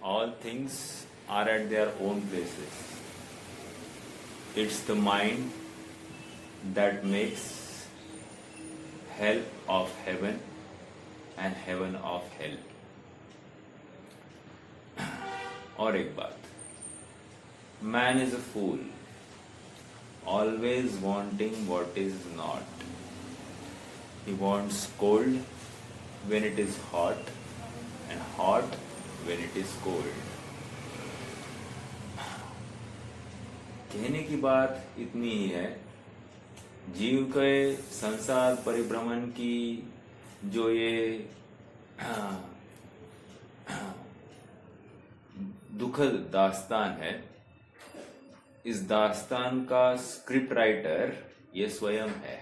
all things are at their own places. It's the mind that makes hell of heaven and heaven of hell. और एक बात, man is a fool, always wanting what is not. He wants cold when it is hot and hot when it is cold. कहने की बात इतनी ही है, जीव के संसार परिभ्रमण की जो ये दुखद दास्तान है, इस दास्तान का स्क्रिप्ट राइटर ये स्वयं है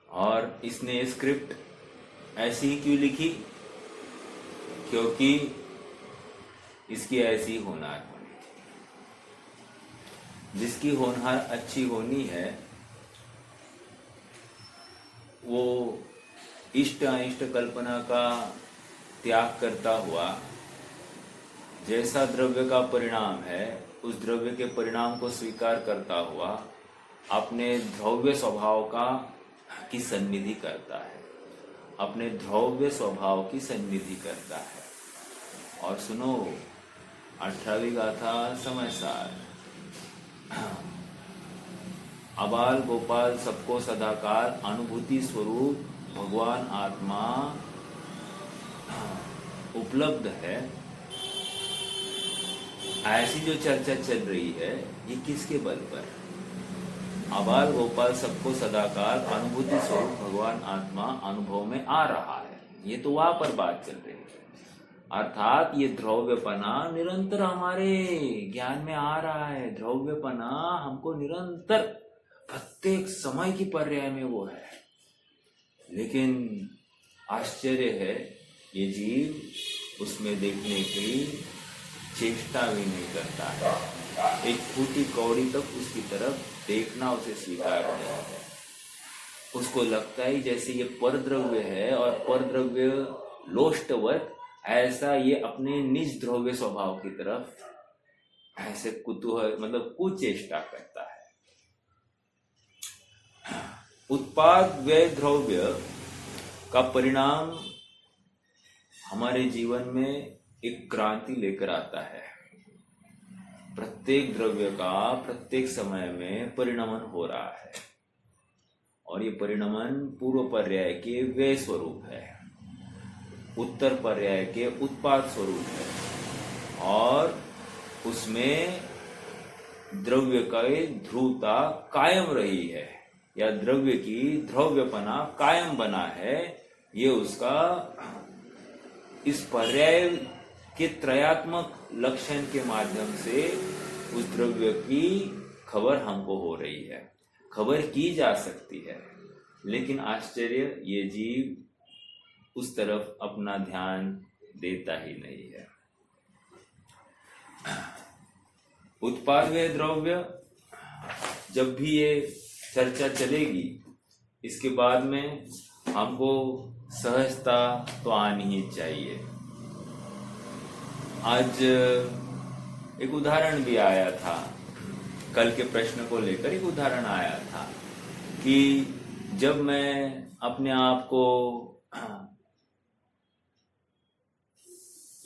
और इसने ये स्क्रिप्ट ऐसी ही क्यों लिखी? क्योंकि इसकी ऐसी होनहार होनी थी। जिसकी होनहार अच्छी होनी है वो इष्ट अनिष्ट कल्पना का त्याग करता हुआ जैसा द्रव्य का परिणाम है उस द्रव्य के परिणाम को स्वीकार करता हुआ अपने द्रव्य स्वभाव की सन्निधि करता है, अपने द्रव्य स्वभाव की सन्निधि करता है। और सुनो 18वीं गाथा समय सार, अबाल गोपाल सबको सदाकाल अनुभूति स्वरूप भगवान आत्मा उपलब्ध है। ऐसी जो चर्चा चल रही है ये किसके बल पर? अबाल गोपाल सबको सदाकाल अनुभूति स्वरूप भगवान आत्मा अनुभव में आ रहा है, ये तो वहां पर बात चल रही है। अर्थात ये द्रव्यपना निरंतर हमारे ज्ञान में आ रहा है, द्रव्यपना हमको निरंतर प्रत्येक समय की पर्याय में वो है। लेकिन आश्चर्य है ये जीव उसमें देखने की चेष्टा भी नहीं करता है, एक फूटी कौड़ी तक उसकी तरफ देखना उसे स्वीकार नहीं है। उसको लगता है जैसे ये परद्रव्य है और परद्रव्य लोष्टवत, ऐसा ये अपने निज द्रव्य स्वभाव की तरफ ऐसे कुतूहल मतलब कुचेष्टा करता है। उत्पाद व्यय द्रव्य का परिणाम हमारे जीवन में एक क्रांति लेकर आता है। प्रत्येक द्रव्य का प्रत्येक समय में परिणमन हो रहा है और ये परिणमन पूर्व पर्याय के व्यय स्वरूप है, उत्तर पर्याय के उत्पाद स्वरूप है और उसमें द्रव्य का ध्रुवता कायम रही है या द्रव्य की द्रव्यपना कायम बना है। ये उसका इस पर्याय के त्रयात्मक लक्षण के माध्यम से उस द्रव्य की खबर हमको हो रही है, खबर की जा सकती है। लेकिन आश्चर्य, ये जीव उस तरफ अपना ध्यान देता ही नहीं है। उत्पाद व्यय द्रव्य जब भी ये चर्चा चलेगी इसके बाद में हमको सहजता तो आनी ही चाहिए। आज एक उदाहरण भी आया था, कल के प्रश्न को लेकर एक उदाहरण आया था कि जब मैं अपने आप को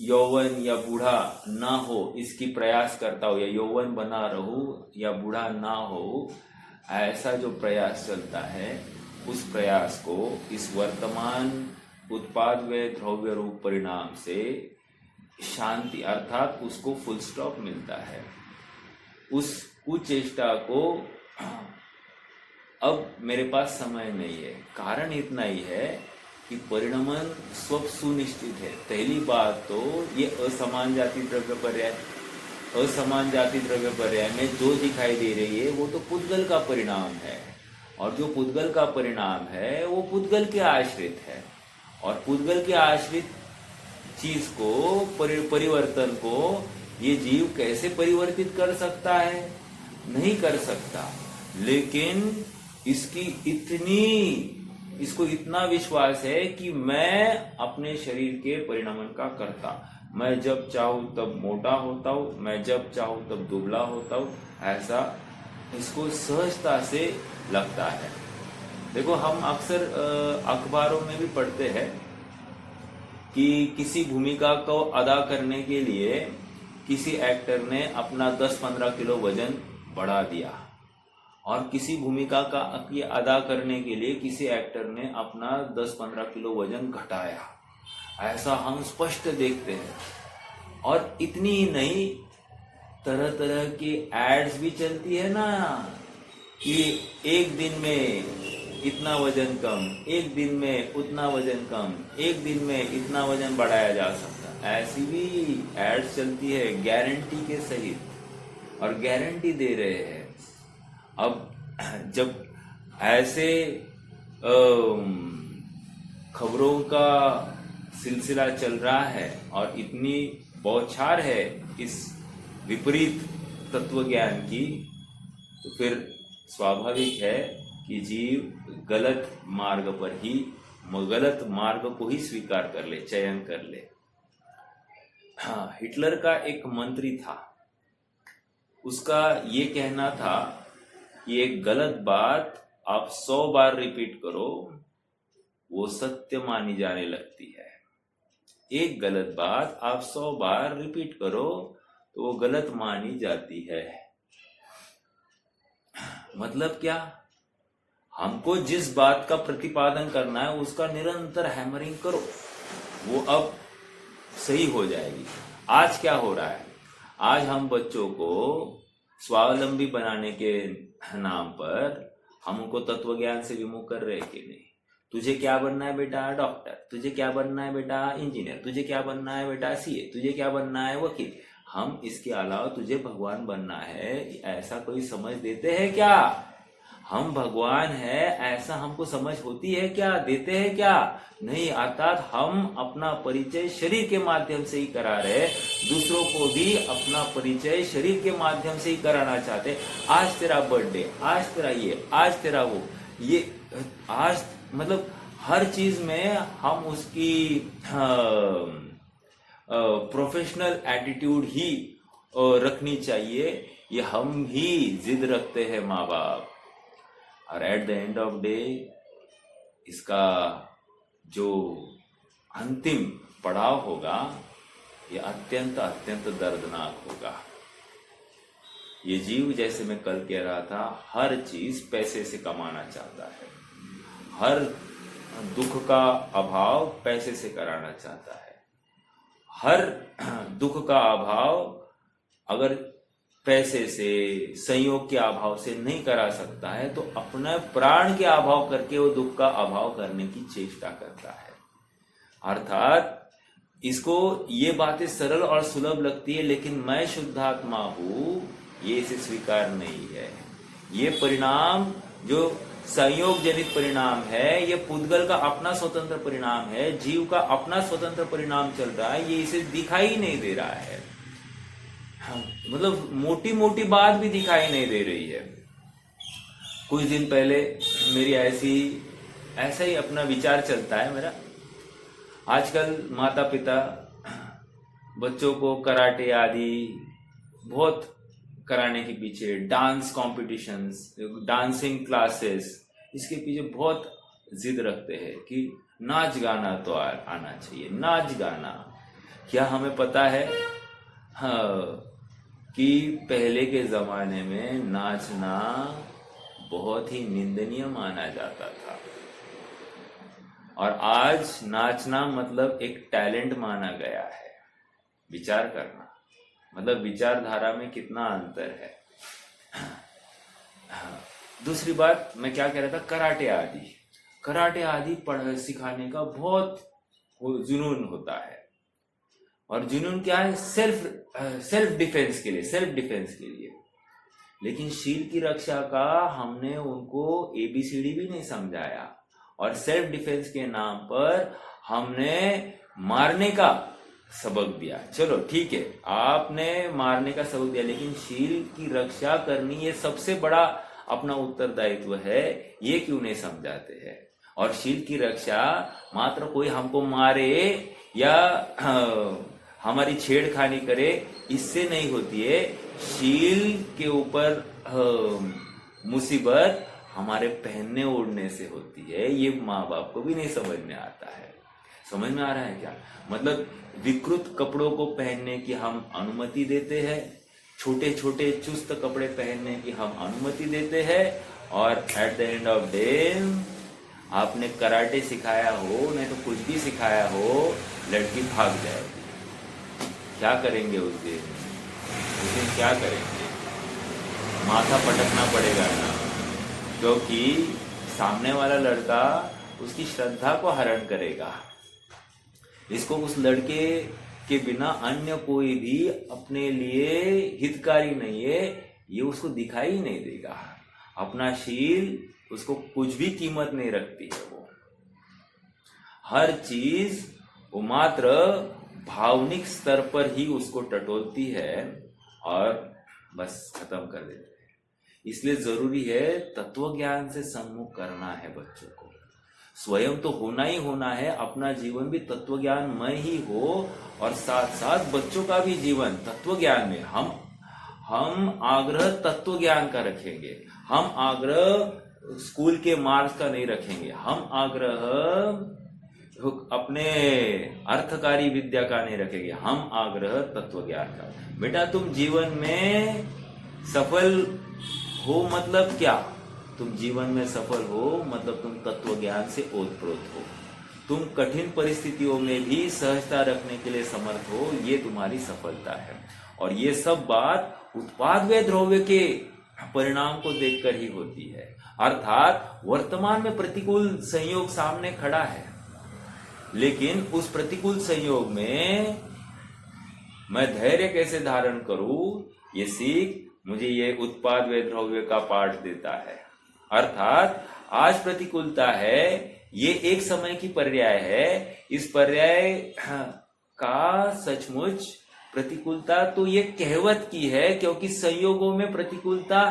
यौवन या बूढ़ा ना हो इसकी प्रयास करता हूँ, या यौवन बना रहूं या बूढ़ा ना हो, ऐसा जो प्रयास चलता है उस प्रयास को इस वर्तमान उत्पाद व द्रव्य रूप परिणाम से शांति अर्थात उसको फुल स्टॉप मिलता है। उस कुचेष्टा को अब मेरे पास समय नहीं है। कारण इतना ही है कि परिणमन स्व सुनिश्चित है। पहली बात तो ये असमान जाति द्रव्य पर्याय, असमान जाति द्रव्य पर्याय में जो दिखाई दे रही है वो तो पुद्गल का परिणाम है और जो पुद्गल का परिणाम है वो पुद्गल के आश्रित है और पुद्गल के आश्रित चीज को परिवर्तन को ये जीव कैसे परिवर्तित कर सकता है? नहीं कर सकता। लेकिन इसकी इसको इतना विश्वास है कि मैं अपने शरीर के परिणामन का करता, मैं जब चाहूं तब मोटा होता हूं, मैं जब चाहूं तब दुबला होता हूं, ऐसा इसको सहजता से लगता है। देखो, हम अक्सर अखबारों में भी पढ़ते हैं कि किसी भूमिका को अदा करने के लिए किसी एक्टर ने अपना 10-15 किलो वजन बढ़ा दिया, और किसी भूमिका का अदा करने के लिए किसी एक्टर ने अपना 10-15 किलो वजन घटाया। ऐसा हम स्पष्ट देखते हैं। और इतनी ही नहीं, तरह तरह की एड्स भी चलती है ना कि एक दिन में इतना वजन कम, एक दिन में उतना वजन कम, एक दिन में इतना वजन बढ़ाया जा सकता। ऐसी भी एड्स चलती है गारंटी के सहित, और गारंटी दे रहे हैं। अब जब ऐसे खबरों का सिलसिला चल रहा है और इतनी बौछार है इस विपरीत तत्व ज्ञान की, तो फिर स्वाभाविक है कि जीव गलत मार्ग को ही स्वीकार कर ले, चयन कर ले। हाँ, हिटलर का एक मंत्री था, उसका ये कहना था कि एक गलत बात आप 100 बार रिपीट करो, वो सत्य मानी जाने लगती है। एक गलत बात आप 100 बार रिपीट करो तो वो गलत मानी जाती है। मतलब क्या? हमको जिस बात का प्रतिपादन करना है उसका निरंतर हैमरिंग करो, वो अब सही हो जाएगी। आज क्या हो रहा है? आज हम बच्चों को स्वावलंबी बनाने के नाम पर हम उनको तत्व ज्ञान से विमुख कर रहे हैं कि नहीं। तुझे क्या बनना है बेटा? डॉक्टर। तुझे क्या बनना है बेटा? इंजीनियर। तुझे क्या बनना है बेटा? सीए। तुझे क्या बनना है? वकील। हम इसके अलावा तुझे भगवान बनना है, ऐसा कोई समझ देते हैं क्या? हम भगवान है ऐसा हमको समझ होती है क्या? देते हैं क्या? नहीं। अर्थात हम अपना परिचय शरीर के माध्यम से ही करा रहे, दूसरों को भी अपना परिचय शरीर के माध्यम से ही कराना चाहते। आज तेरा बर्थडे, आज तेरा ये, आज तेरा वो, ये आज मतलब हर चीज में हम उसकी प्रोफेशनल एटीट्यूड ही रखनी चाहिए। ये हम ही जिद रखते हैं माँ बाप, और at the end of day इसका जो अंतिम पड़ाव होगा ये अत्यंत अत्यंत दर्दनाक होगा। ये जीव, जैसे मैं कल कह रहा था, हर चीज पैसे से कमाना चाहता है, हर दुख का अभाव पैसे से कराना चाहता है। हर दुख का अभाव अगर पैसे से, संयोग के अभाव से नहीं करा सकता है तो अपने प्राण के अभाव करके वो दुख का अभाव करने की चेष्टा करता है। अर्थात इसको ये बातें सरल और सुलभ लगती है, लेकिन मैं शुद्धात्मा हूं ये इसे स्वीकार नहीं है। ये परिणाम जो संयोग जनित परिणाम है, ये पुद्गल का अपना स्वतंत्र परिणाम है, जीव का अपना स्वतंत्र परिणाम चल रहा है, ये इसे दिखाई नहीं दे रहा है। मतलब मोटी मोटी बात भी दिखाई नहीं दे रही है। कुछ दिन पहले मेरी ऐसा ही अपना विचार चलता है मेरा। आजकल माता पिता बच्चों को कराटे आदि बहुत कराने के पीछे, डांस कॉम्पिटिशन्स, डांसिंग क्लासेस, इसके पीछे बहुत जिद रखते हैं कि नाच गाना तो आना चाहिए, नाच गाना। क्या हमें पता है कि पहले के जमाने में नाचना बहुत ही निंदनीय माना जाता था, और आज नाचना मतलब एक टैलेंट माना गया है। विचार करना, मतलब विचारधारा में कितना अंतर है। दूसरी बात मैं क्या कह रहा था, कराटे आदि सिखाने का बहुत जुनून होता है। और जुनून क्या है? सेल्फ डिफेंस के लिए। लेकिन शील की रक्षा का हमने उनको ABCD भी नहीं समझाया, और सेल्फ डिफेंस के नाम पर हमने मारने का सबक दिया। चलो ठीक है, आपने मारने का सबक दिया, लेकिन शील की रक्षा करनी ये सबसे बड़ा अपना उत्तरदायित्व है, ये क्यों नहीं समझाते हैं? और शील की रक्षा मात्र कोई हमको मारे या हमारी छेड़खानी करे इससे नहीं होती है। शील के ऊपर मुसीबत हमारे पहनने ओढ़ने से होती है। ये माँ बाप को भी नहीं समझ में आता है। समझ में आ रहा है क्या? मतलब विकृत कपड़ों को पहनने की हम अनुमति देते हैं, छोटे छोटे चुस्त कपड़े पहनने की हम अनुमति देते हैं, और at the end of day आपने कराटे सिखाया हो नहीं तो कुछ भी सिखाया हो, लड़की भाग जाएगी। क्या करेंगे उस दिन क्या करेंगे? माथा पटकना पड़ेगा ना, क्योंकि सामने वाला लड़का उसकी श्रद्धा को हरण करेगा। इसको उस लड़के के बिना अन्य कोई भी अपने लिए हितकारी नहीं है, ये उसको दिखाई ही नहीं देगा। अपना शील उसको कुछ भी कीमत नहीं रखती है। वो हर चीज वो मात्र भावनिक स्तर पर ही उसको टटोलती है और बस खत्म कर देती है। इसलिए जरूरी है तत्व ज्ञान से सम्मुख करना है बच्चों को। स्वयं तो होना ही होना है, अपना जीवन भी तत्व ज्ञानमय ही हो, और साथ साथ बच्चों का भी जीवन तत्व ज्ञान में। हम आग्रह तत्व ज्ञान का रखेंगे, हम आग्रह स्कूल के मार्क्स का नहीं रखेंगे, हम आग्रह अपने अर्थकारी विद्या का नहीं रखेंगे, हम आग्रह तत्व ज्ञान का। बेटा तुम जीवन में सफल हो मतलब क्या? तुम जीवन में सफल हो मतलब तुम तत्व ज्ञान से ओतप्रोत हो, तुम कठिन परिस्थितियों में भी सहजता रखने के लिए समर्थ हो, ये तुम्हारी सफलता है। और ये सब बात उत्पाद व द्रव्य के परिणाम को देखकर ही होती है। अर्थात वर्तमान में प्रतिकूल संयोग सामने खड़ा है, लेकिन उस प्रतिकूल संयोग में मैं धैर्य कैसे धारण करूं, ये सीख मुझे ये उत्पाद व द्रव्य का पाठ देता है। अर्थात आज प्रतिकूलता है, ये एक समय की पर्याय है। इस पर्याय का सचमुच प्रतिकूलता तो ये कहवत की है, क्योंकि संयोगों में प्रतिकूलता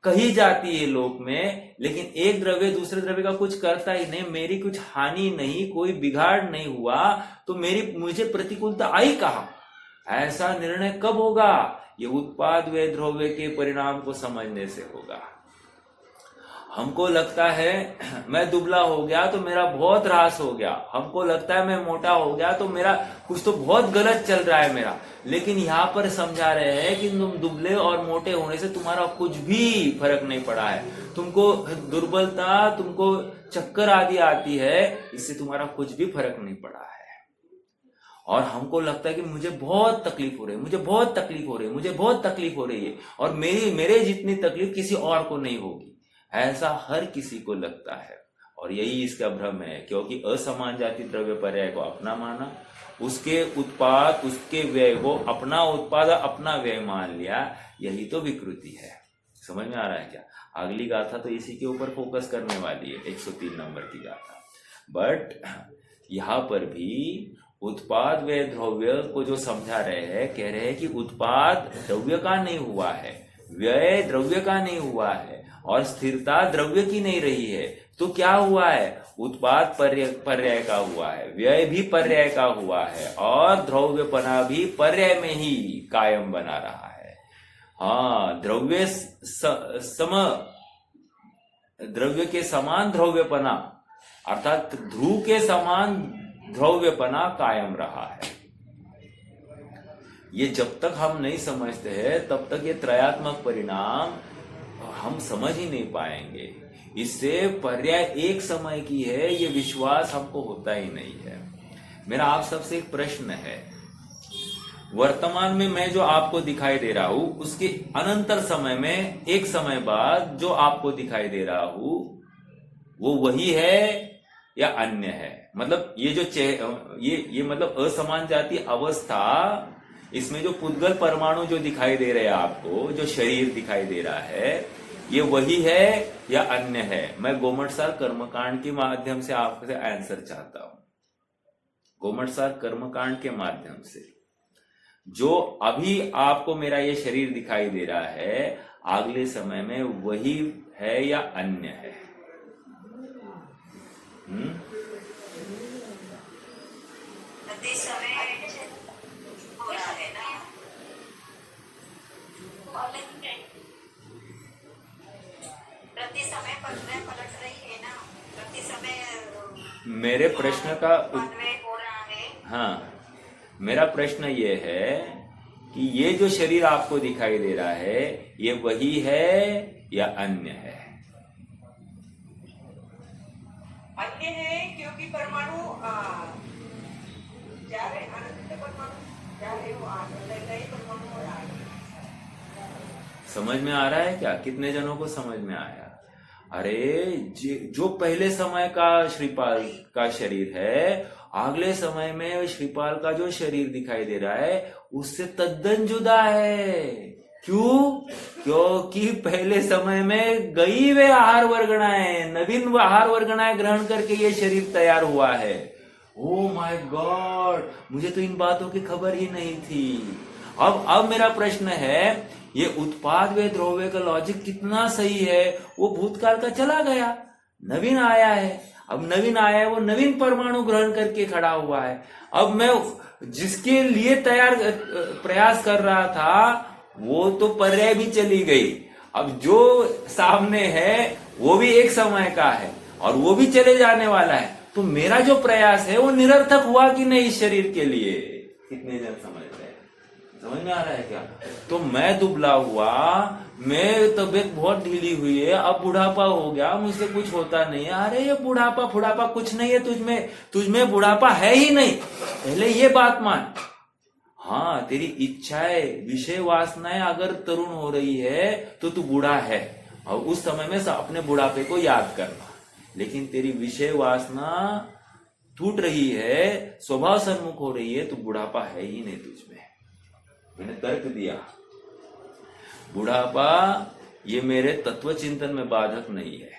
कही जाती है लोक में, लेकिन एक द्रव्य दूसरे द्रव्य का कुछ करता ही नहीं, मेरी कुछ हानि नहीं, कोई बिगाड़ नहीं हुआ, तो मुझे प्रतिकूलता आई कहाँ? ऐसा निर्णय कब होगा? ये उत्पाद व द्रव्य के परिणाम को समझने से होगा। हमको लगता है मैं दुबला हो गया तो मेरा बहुत ह्रास हो गया, हमको लगता है मैं मोटा हो गया तो मेरा कुछ तो बहुत गलत चल रहा है मेरा। लेकिन यहाँ पर समझा रहे हैं कि तुम दुबले और मोटे होने से तुम्हारा कुछ भी फर्क नहीं पड़ा है, तुमको दुर्बलता, तुमको चक्कर आदि आती है, इससे तुम्हारा कुछ भी फर्क नहीं पड़ा है। और हमको लगता है कि मुझे बहुत तकलीफ हो रही है, मुझे बहुत तकलीफ हो रही है, मुझे बहुत तकलीफ हो रही है, और मेरे जितनी तकलीफ किसी और को नहीं होगी, ऐसा हर किसी को लगता है। और यही इसका भ्रम है, क्योंकि असमान जाति द्रव्य पर्याय को अपना माना, उसके उत्पाद उसके व्यय को अपना उत्पाद अपना व्यय मान लिया, यही तो विकृति है। समझ में आ रहा है क्या? अगली गाथा तो इसी के ऊपर फोकस करने वाली है, 103 नंबर की गाथा। बट यहाँ पर भी उत्पाद व्यय द्रव्य को जो समझा रहे हैं, कह रहे हैं कि उत्पाद द्रव्य का नहीं हुआ है, व्यय द्रव्य का नहीं हुआ है, और स्थिरता द्रव्य की नहीं रही है। तो क्या हुआ है? उत्पाद पर्याय का हुआ है, व्यय भी पर्याय का हुआ है, और द्रव्यपना भी पर्याय में ही कायम बना रहा है। हाँ, द्रव्य के समान द्रव्यपना, अर्थात ध्रुव के समान द्रव्यपना कायम रहा है। ये जब तक हम नहीं समझते हैं तब तक ये त्रयात्मक परिणाम हम समझ ही नहीं पाएंगे। इससे पर्याय एक समय की है, ये विश्वास हमको होता ही नहीं है। मेरा आप सबसे एक प्रश्न है, वर्तमान में मैं जो आपको दिखाई दे रहा हूं, उसके अनंतर समय में एक समय बाद जो आपको दिखाई दे रहा हूं, वो वही है या अन्य है? मतलब ये जो ये मतलब असमान जाति अवस्था, इसमें जो पुद्गल परमाणु जो दिखाई दे रहे हैं आपको, जो शरीर दिखाई दे रहा है, ये वही है या अन्य है? मैं गोमटसार कर्मकांड के माध्यम से आपसे आंसर चाहता हूं। गोमटसार कर्मकांड के माध्यम से जो अभी आपको मेरा ये शरीर दिखाई दे रहा है, अगले समय में वही है या अन्य है? प्रति समय हो रहा है ना, प्रति समय पलट रही है ना, प्रति समय मेरे प्रश्न का हो रहा है। हाँ, मेरा प्रश्न ये है कि ये जो शरीर आपको दिखाई दे रहा है ये वही है या अन्य है? अन्य है, क्योंकि परमाणु जा रहे अनंत परमाणु जा रहे हो कई परमाणु हो रहा है। समझ में आ रहा है क्या? कितने जनों को समझ में आया? अरे जो पहले समय का श्रीपाल का शरीर है, अगले समय में श्रीपाल का जो शरीर दिखाई दे रहा है उससे तद्दन जुदा है। क्यों? क्योंकि पहले समय में गई वे आहार वर्गणाएं, नवीन आहार वर्गणाएं ग्रहण करके ये शरीर तैयार हुआ है। ओ माय गॉड, मुझे तो इन बातों की खबर ही नहीं थी। अब मेरा प्रश्न है, ये उत्पाद व द्रव्य का लॉजिक कितना सही है? वो भूतकाल का चला गया, नवीन आया है। अब नवीन आया है, वो नवीन परमाणु ग्रहण करके खड़ा हुआ है। अब मैं जिसके लिए तैयार प्रयास कर रहा था वो तो पर्याय भी चली गई। अब जो सामने है वो भी एक समय का है और वो भी चले जाने वाला है। तो मेरा जो प्रयास है वो निरर्थक हुआ कि नहीं इस शरीर के लिए? कितने जन समझ रहे हैं? समझ में आ रहा है क्या? तो मैं दुबला हुआ, मैं तबीयत बहुत ढीली हुई है, अब बुढ़ापा हो गया, मुझसे कुछ होता नहीं है। अरे ये बुढ़ापा कुछ नहीं है, तुझमें बुढ़ापा है ही नहीं। पहले ये बात मान। हाँ, तेरी इच्छाएं, विषय वासनाएं अगर तरुण हो रही है तो तू बूढ़ा है, और उस समय में अपने बुढ़ापे को याद करना। लेकिन तेरी विषय वासना टूट रही है, स्वभाव सन्मुख हो रही है, तो बुढ़ापा है ही नहीं तुझमें। मैंने तर्क दिया, बुढ़ापा ये मेरे तत्व चिंतन में बाधक नहीं है।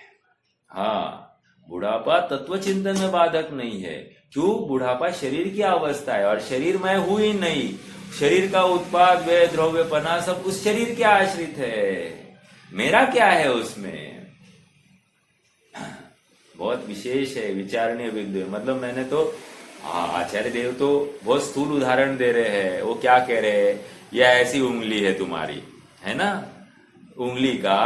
हाँ, बुढ़ापा तत्व चिंतन में बाधक नहीं है। क्यों? बुढ़ापा शरीर की अवस्था है और शरीर मैं हूं ही नहीं। शरीर का उत्पाद व्यय द्रव्यपना सब उस शरीर के आश्रित है, मेरा क्या है उसमें? बहुत विशेष है, विचारणीय बिंदु है। मतलब मैंने तो आचार्य देव तो बहुत स्थूल उदाहरण दे रहे हैं। वो क्या कह रहे हैं, यह ऐसी उंगली है तुम्हारी, है ना, उंगली का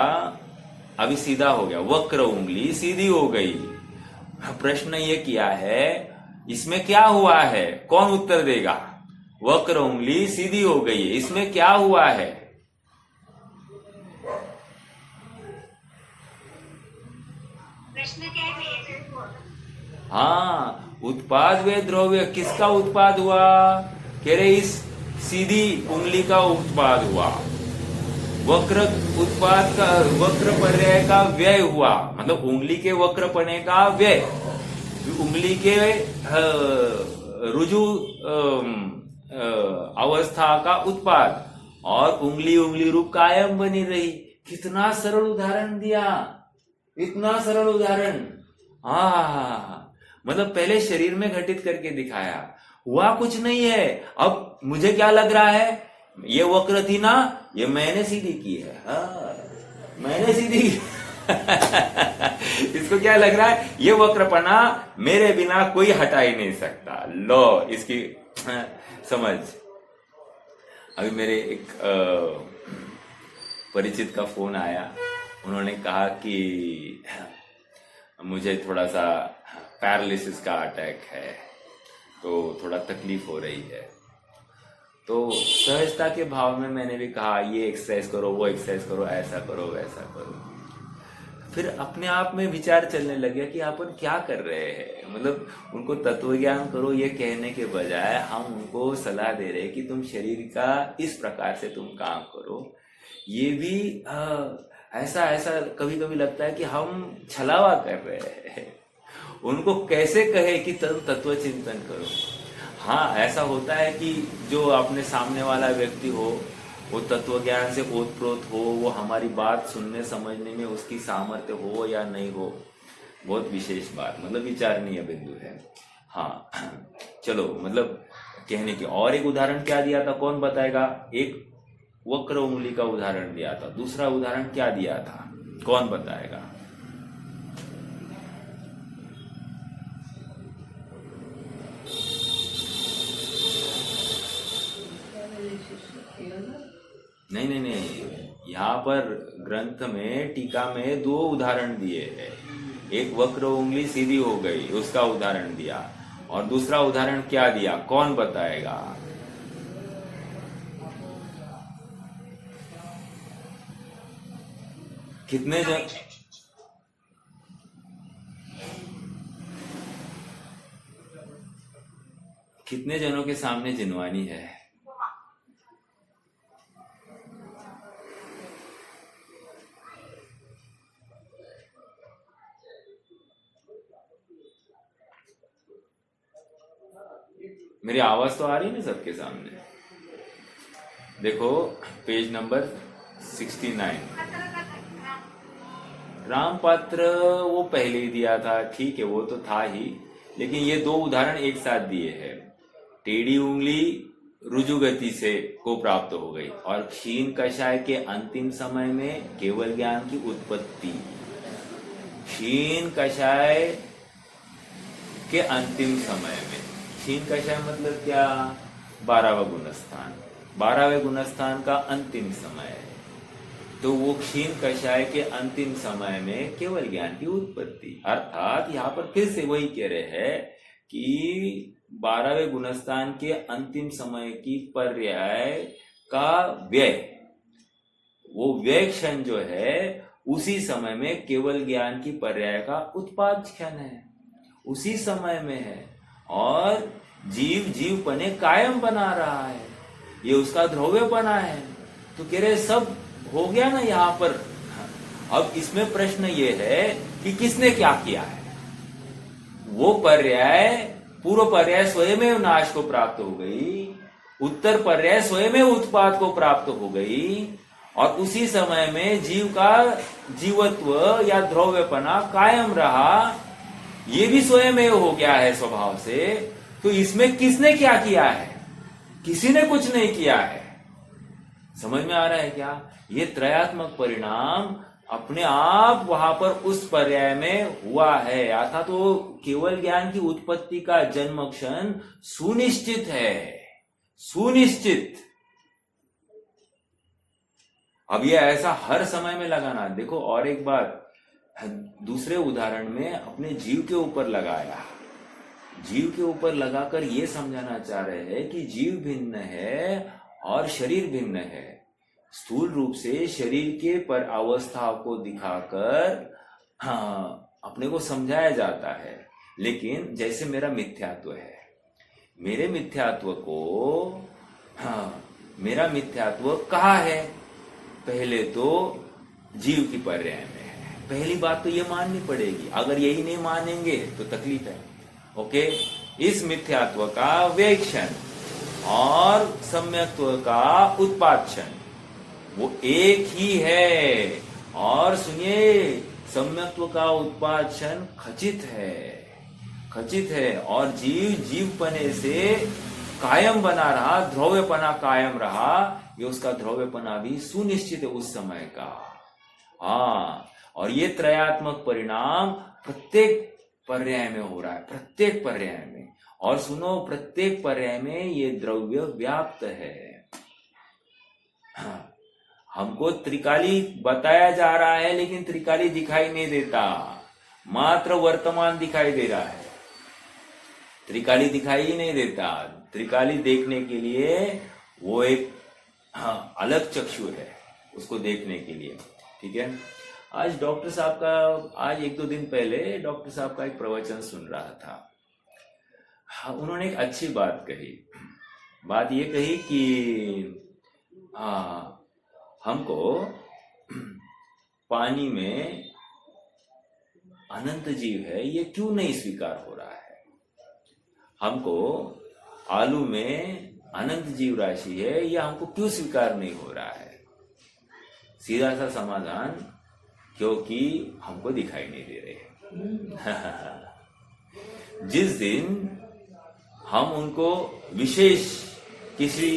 अभी सीधा हो गया, वक्र उंगली सीधी हो गई। प्रश्न ये किया है, इसमें क्या हुआ है? कौन उत्तर देगा? वक्र उंगली सीधी हो गई है, इसमें क्या हुआ है? प्रश्न क्या है? हाँ, उत्पाद व द्रव्य किसका उत्पाद हुआ? कह रहे इस सीधी उंगली का उत्पाद हुआ। वक्र उत्पाद का, वक्र पर्याय का व्यय हुआ, मतलब उंगली के वक्रपने का व्यय, उंगली के रुजु अवस्था का उत्पाद, और उंगली रूप कायम बनी रही। कितना सरल उदाहरण दिया, इतना सरल उदाहरण। हाँ, मतलब पहले शरीर में घटित करके दिखाया, हुआ कुछ नहीं है। अब मुझे क्या लग रहा है, ये वक्र थी ना, ये मैंने सीधी की है। हाँ, मैंने सीधी की। इसको क्या लग रहा है, ये वक्रपना मेरे बिना कोई हटा ही नहीं सकता। लो इसकी समझ। अभी मेरे एक परिचित का फोन आया, उन्होंने कहा कि मुझे थोड़ा सा पैरालिसिस का अटैक है, तो थोड़ा तकलीफ हो रही है। तो सहजता के भाव में मैंने भी कहा, ये एक्सरसाइज करो, वो एक्सरसाइज करो, ऐसा करो, वैसा करो। फिर अपने आप में विचार चलने लगे कि अपन क्या कर रहे हैं। मतलब उनको तत्व ज्ञान करो ये कहने के बजाय हम उनको सलाह दे रहे हैं कि तुम शरीर का इस प्रकार से तुम काम करो। ये भी ऐसा कभी कभी लगता है कि हम छलावा कर रहे हैं। उनको कैसे कहे कि तत्व चिंतन करो। हाँ, ऐसा होता है कि जो अपने सामने वाला व्यक्ति हो वो तत्व ज्ञान से ओतप्रोत हो, वो हमारी बात सुनने समझने में उसकी सामर्थ्य हो या नहीं हो, बहुत विशेष बात, मतलब विचारणीय बिंदु है। हाँ चलो, मतलब कहने की और एक उदाहरण क्या दिया था, कौन बताएगा? एक वक्र उंगली का उदाहरण दिया था, दूसरा उदाहरण क्या दिया था, कौन बताएगा? नहीं नहीं नहीं, यहाँ पर ग्रंथ में टीका में 2 उदाहरण दिए हैं। एक वक्र उंगली सीधी हो गई, उसका उदाहरण दिया, और दूसरा उदाहरण क्या दिया, कौन बताएगा? कितने जन कितने जनों के सामने जिनवानी है? मेरी आवाज तो आ रही है ना सबके सामने? देखो पेज नंबर 69। रामपात्र वो पहले ही दिया था, ठीक है, वो तो था ही, लेकिन ये 2 उदाहरण एक साथ दिए हैं। टेढ़ी उंगली रुजु गति से को प्राप्त हो गई, और क्षीण कषाय के अंतिम समय में केवल ज्ञान की उत्पत्ति। क्षीण कषाय के अंतिम समय में, क्षीण कषाय मतलब क्या? 12वां गुणस्थान, 12वें गुणस्थान का अंतिम समय है, तो वो क्षीण कषाय के अंतिम समय में केवल ज्ञान की उत्पत्ति। अर्थात यहाँ पर फिर से वही कह रहे हैं कि 12वें गुणस्थान के अंतिम समय की पर्याय का व्यय, वो व्यय क्षण जो है उसी समय में केवल ज्ञान की पर्याय का उत्पाद क्षण है, उसी समय में है, और जीवपने कायम बना रहा है, ये उसका ध्रुव्यपना है। तो कह रहे सब हो गया ना यहाँ पर। अब इसमें प्रश्न ये है कि किसने क्या किया है? वो पर्याय, पूर्व पर्याय स्वयं नाश को प्राप्त हो गई, उत्तर पर्याय स्वयं उत्पाद को प्राप्त हो गई, और उसी समय में जीव का जीवत्व या ध्रुव्यपना कायम रहा, ये भी स्वयं हो गया है स्वभाव से। तो इसमें किसने क्या किया है? किसी ने कुछ नहीं किया है। समझ में आ रहा है क्या? ये त्रयात्मक परिणाम अपने आप वहां पर उस पर्याय में हुआ है, अर्थात तो केवल ज्ञान की उत्पत्ति का जन्म क्षण सुनिश्चित है, सुनिश्चित। अब ये ऐसा हर समय में लगाना। देखो और एक बात, दूसरे उदाहरण में अपने जीव के ऊपर लगाया, जीव के ऊपर लगाकर ये समझाना चाह रहे हैं कि जीव भिन्न है और शरीर भिन्न है। स्थूल रूप से शरीर के पर अवस्था को दिखाकर अपने को समझाया जाता है, लेकिन जैसे मेरा मिथ्यात्व है, मेरे मिथ्यात्व को मेरा मिथ्यात्व कहाँ है? पहले तो जीव की पर्याय में है। पहली बात तो ये माननी पड़ेगी, अगर यही नहीं मानेंगे तो तकलीफ है। ओके, इस मिथ्यात्व का व्यय क्षण और सम्यक्त्व का उत्पाद क्षण वो एक ही है। और सुनिए, सम्यक्त्व का उत्पाद क्षण खचित है, खचित है, और जीवपने से कायम बना रहा, ध्रुव्यपना कायम रहा, ये उसका ध्रुव्यपना भी सुनिश्चित है उस समय का। हाँ, और ये त्रयात्मक परिणाम प्रत्येक पर्याय में हो रहा है, प्रत्येक पर्याय में। और सुनो, प्रत्येक पर्याय में ये द्रव्य व्याप्त है। हाँ, हमको त्रिकाली बताया जा रहा है, लेकिन त्रिकाली दिखाई नहीं देता, मात्र वर्तमान दिखाई दे रहा है, त्रिकाली दिखाई ही नहीं देता। त्रिकाली देखने के लिए वो एक अलग चक्षु है उसको देखने के लिए। ठीक है, आज डॉक्टर साहब का, आज 1-2 दिन पहले डॉक्टर साहब का एक प्रवचन सुन रहा था। उन्होंने एक अच्छी बात कही। बात ये कही कि हमको पानी में अनंत जीव है, ये क्यों नहीं स्वीकार हो रहा है? हमको आलू में अनंत जीव राशि है, यह हमको क्यों स्वीकार नहीं हो रहा है? सीधा सा समाधान, क्योंकि हमको दिखाई नहीं दे रहे। जिस दिन हम उनको विशेष किसी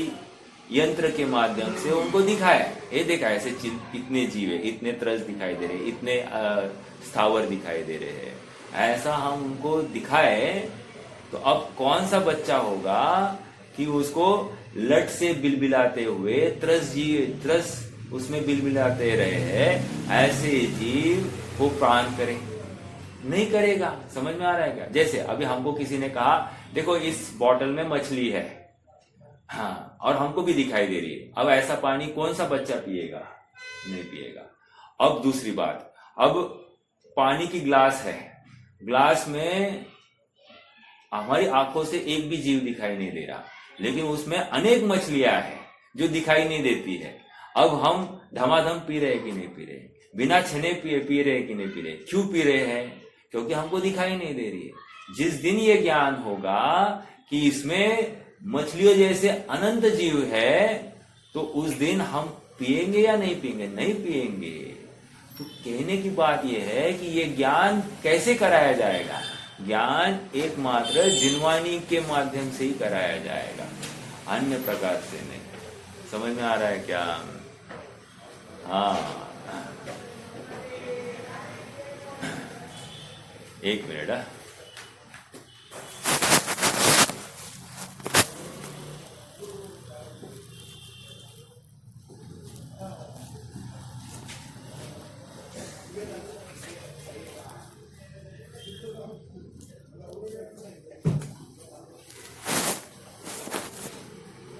यंत्र के माध्यम से उनको दिखाए, ये देखा ऐसे इतने जीव है, इतने त्रस दिखाई दे रहे, इतने स्थावर दिखाई दे रहे हैं, ऐसा हम उनको दिखाए, तो अब कौन सा बच्चा होगा कि उसको लट से बिलबिलाते हुए त्रस उसमें बिलबिलाते रहे हैं, ऐसे जीव वो प्राण करे? नहीं करेगा। समझ में आ रहा है क्या? जैसे अभी हमको किसी ने कहा देखो इस बॉटल में मछली है, हाँ, और हमको भी दिखाई दे रही है। अब ऐसा पानी कौन सा बच्चा पिएगा? नहीं पिएगा। अब दूसरी बात, अब पानी की ग्लास है, ग्लास में हमारी आंखों से एक भी जीव दिखाई नहीं दे रहा, लेकिन उसमें अनेक मछलियां हैं जो दिखाई नहीं देती है। अब हम धमाधम पी रहे कि नहीं पी रहे? बिना छने पी रहे कि नहीं पी रहे? क्यों पी रहे हैं? क्योंकि हमको दिखाई नहीं दे रही है। जिस दिन ये ज्ञान होगा कि इसमें मछलियों जैसे अनंत जीव है, तो उस दिन हम पिएंगे या नहीं पिएंगे? नहीं पिएंगे। तो कहने की बात यह है कि ये ज्ञान कैसे कराया जाएगा? ज्ञान एकमात्र जिनवानी के माध्यम से ही कराया जाएगा, अन्य प्रकार से नहीं। समझ में आ रहा है क्या? हाँ, एक मिनट।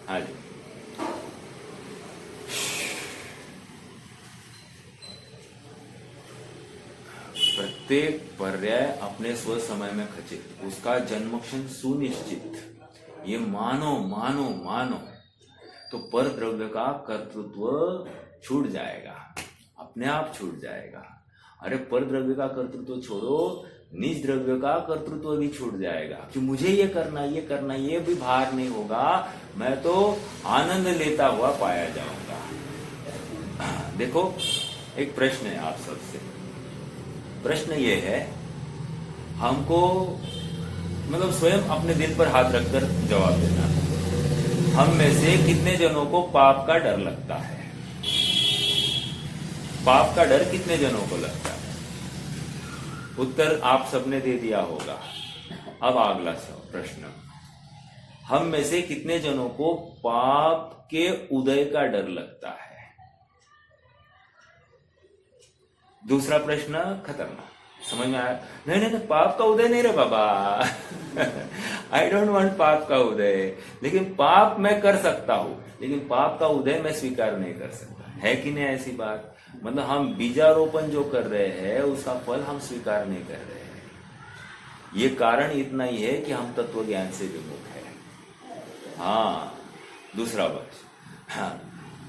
हाँ जी, प्रत्येक पर्याय अपने स्व समय में खचित, उसका जन्मक्षण सुनिश्चित। ये मानो मानो मानो तो पर द्रव्य का कर्तृत्व छूट जाएगा, अपने आप छूट जाएगा। अरे पर द्रव्य का कर्तृत्व छोड़ो, निज द्रव्य का कर्तृत्व भी छूट जाएगा कि मुझे ये करना ये भी भार नहीं होगा, मैं तो आनंद लेता हुआ पाया जाऊंगा। देखो एक प्रश्न है आप सबसे। प्रश्न ये है, हमको मतलब स्वयं अपने दिल पर हाथ रखकर जवाब देना, हम में से कितने जनों को पाप का डर लगता है? पाप का डर कितने जनों को लगता है? उत्तर आप सबने दे दिया होगा। अब अगला प्रश्न, हम में से कितने जनों को पाप के उदय का डर लगता है? दूसरा प्रश्न खतरनाक, समझ में आया? नहीं, पाप का उदय नहीं रे बाबा। आई डोंट वांट पाप का उदय, लेकिन पाप मैं कर सकता हूं, लेकिन पाप का उदय मैं स्वीकार नहीं कर सकता। है कि नहीं ऐसी बात? मतलब हम बीजारोपण जो कर रहे हैं उसका फल हम स्वीकार नहीं कर रहे हैं। ये कारण इतना ही है कि हम तत्व ज्ञान से विमुख है। हाँ, दूसरा वर्ष, हाँ,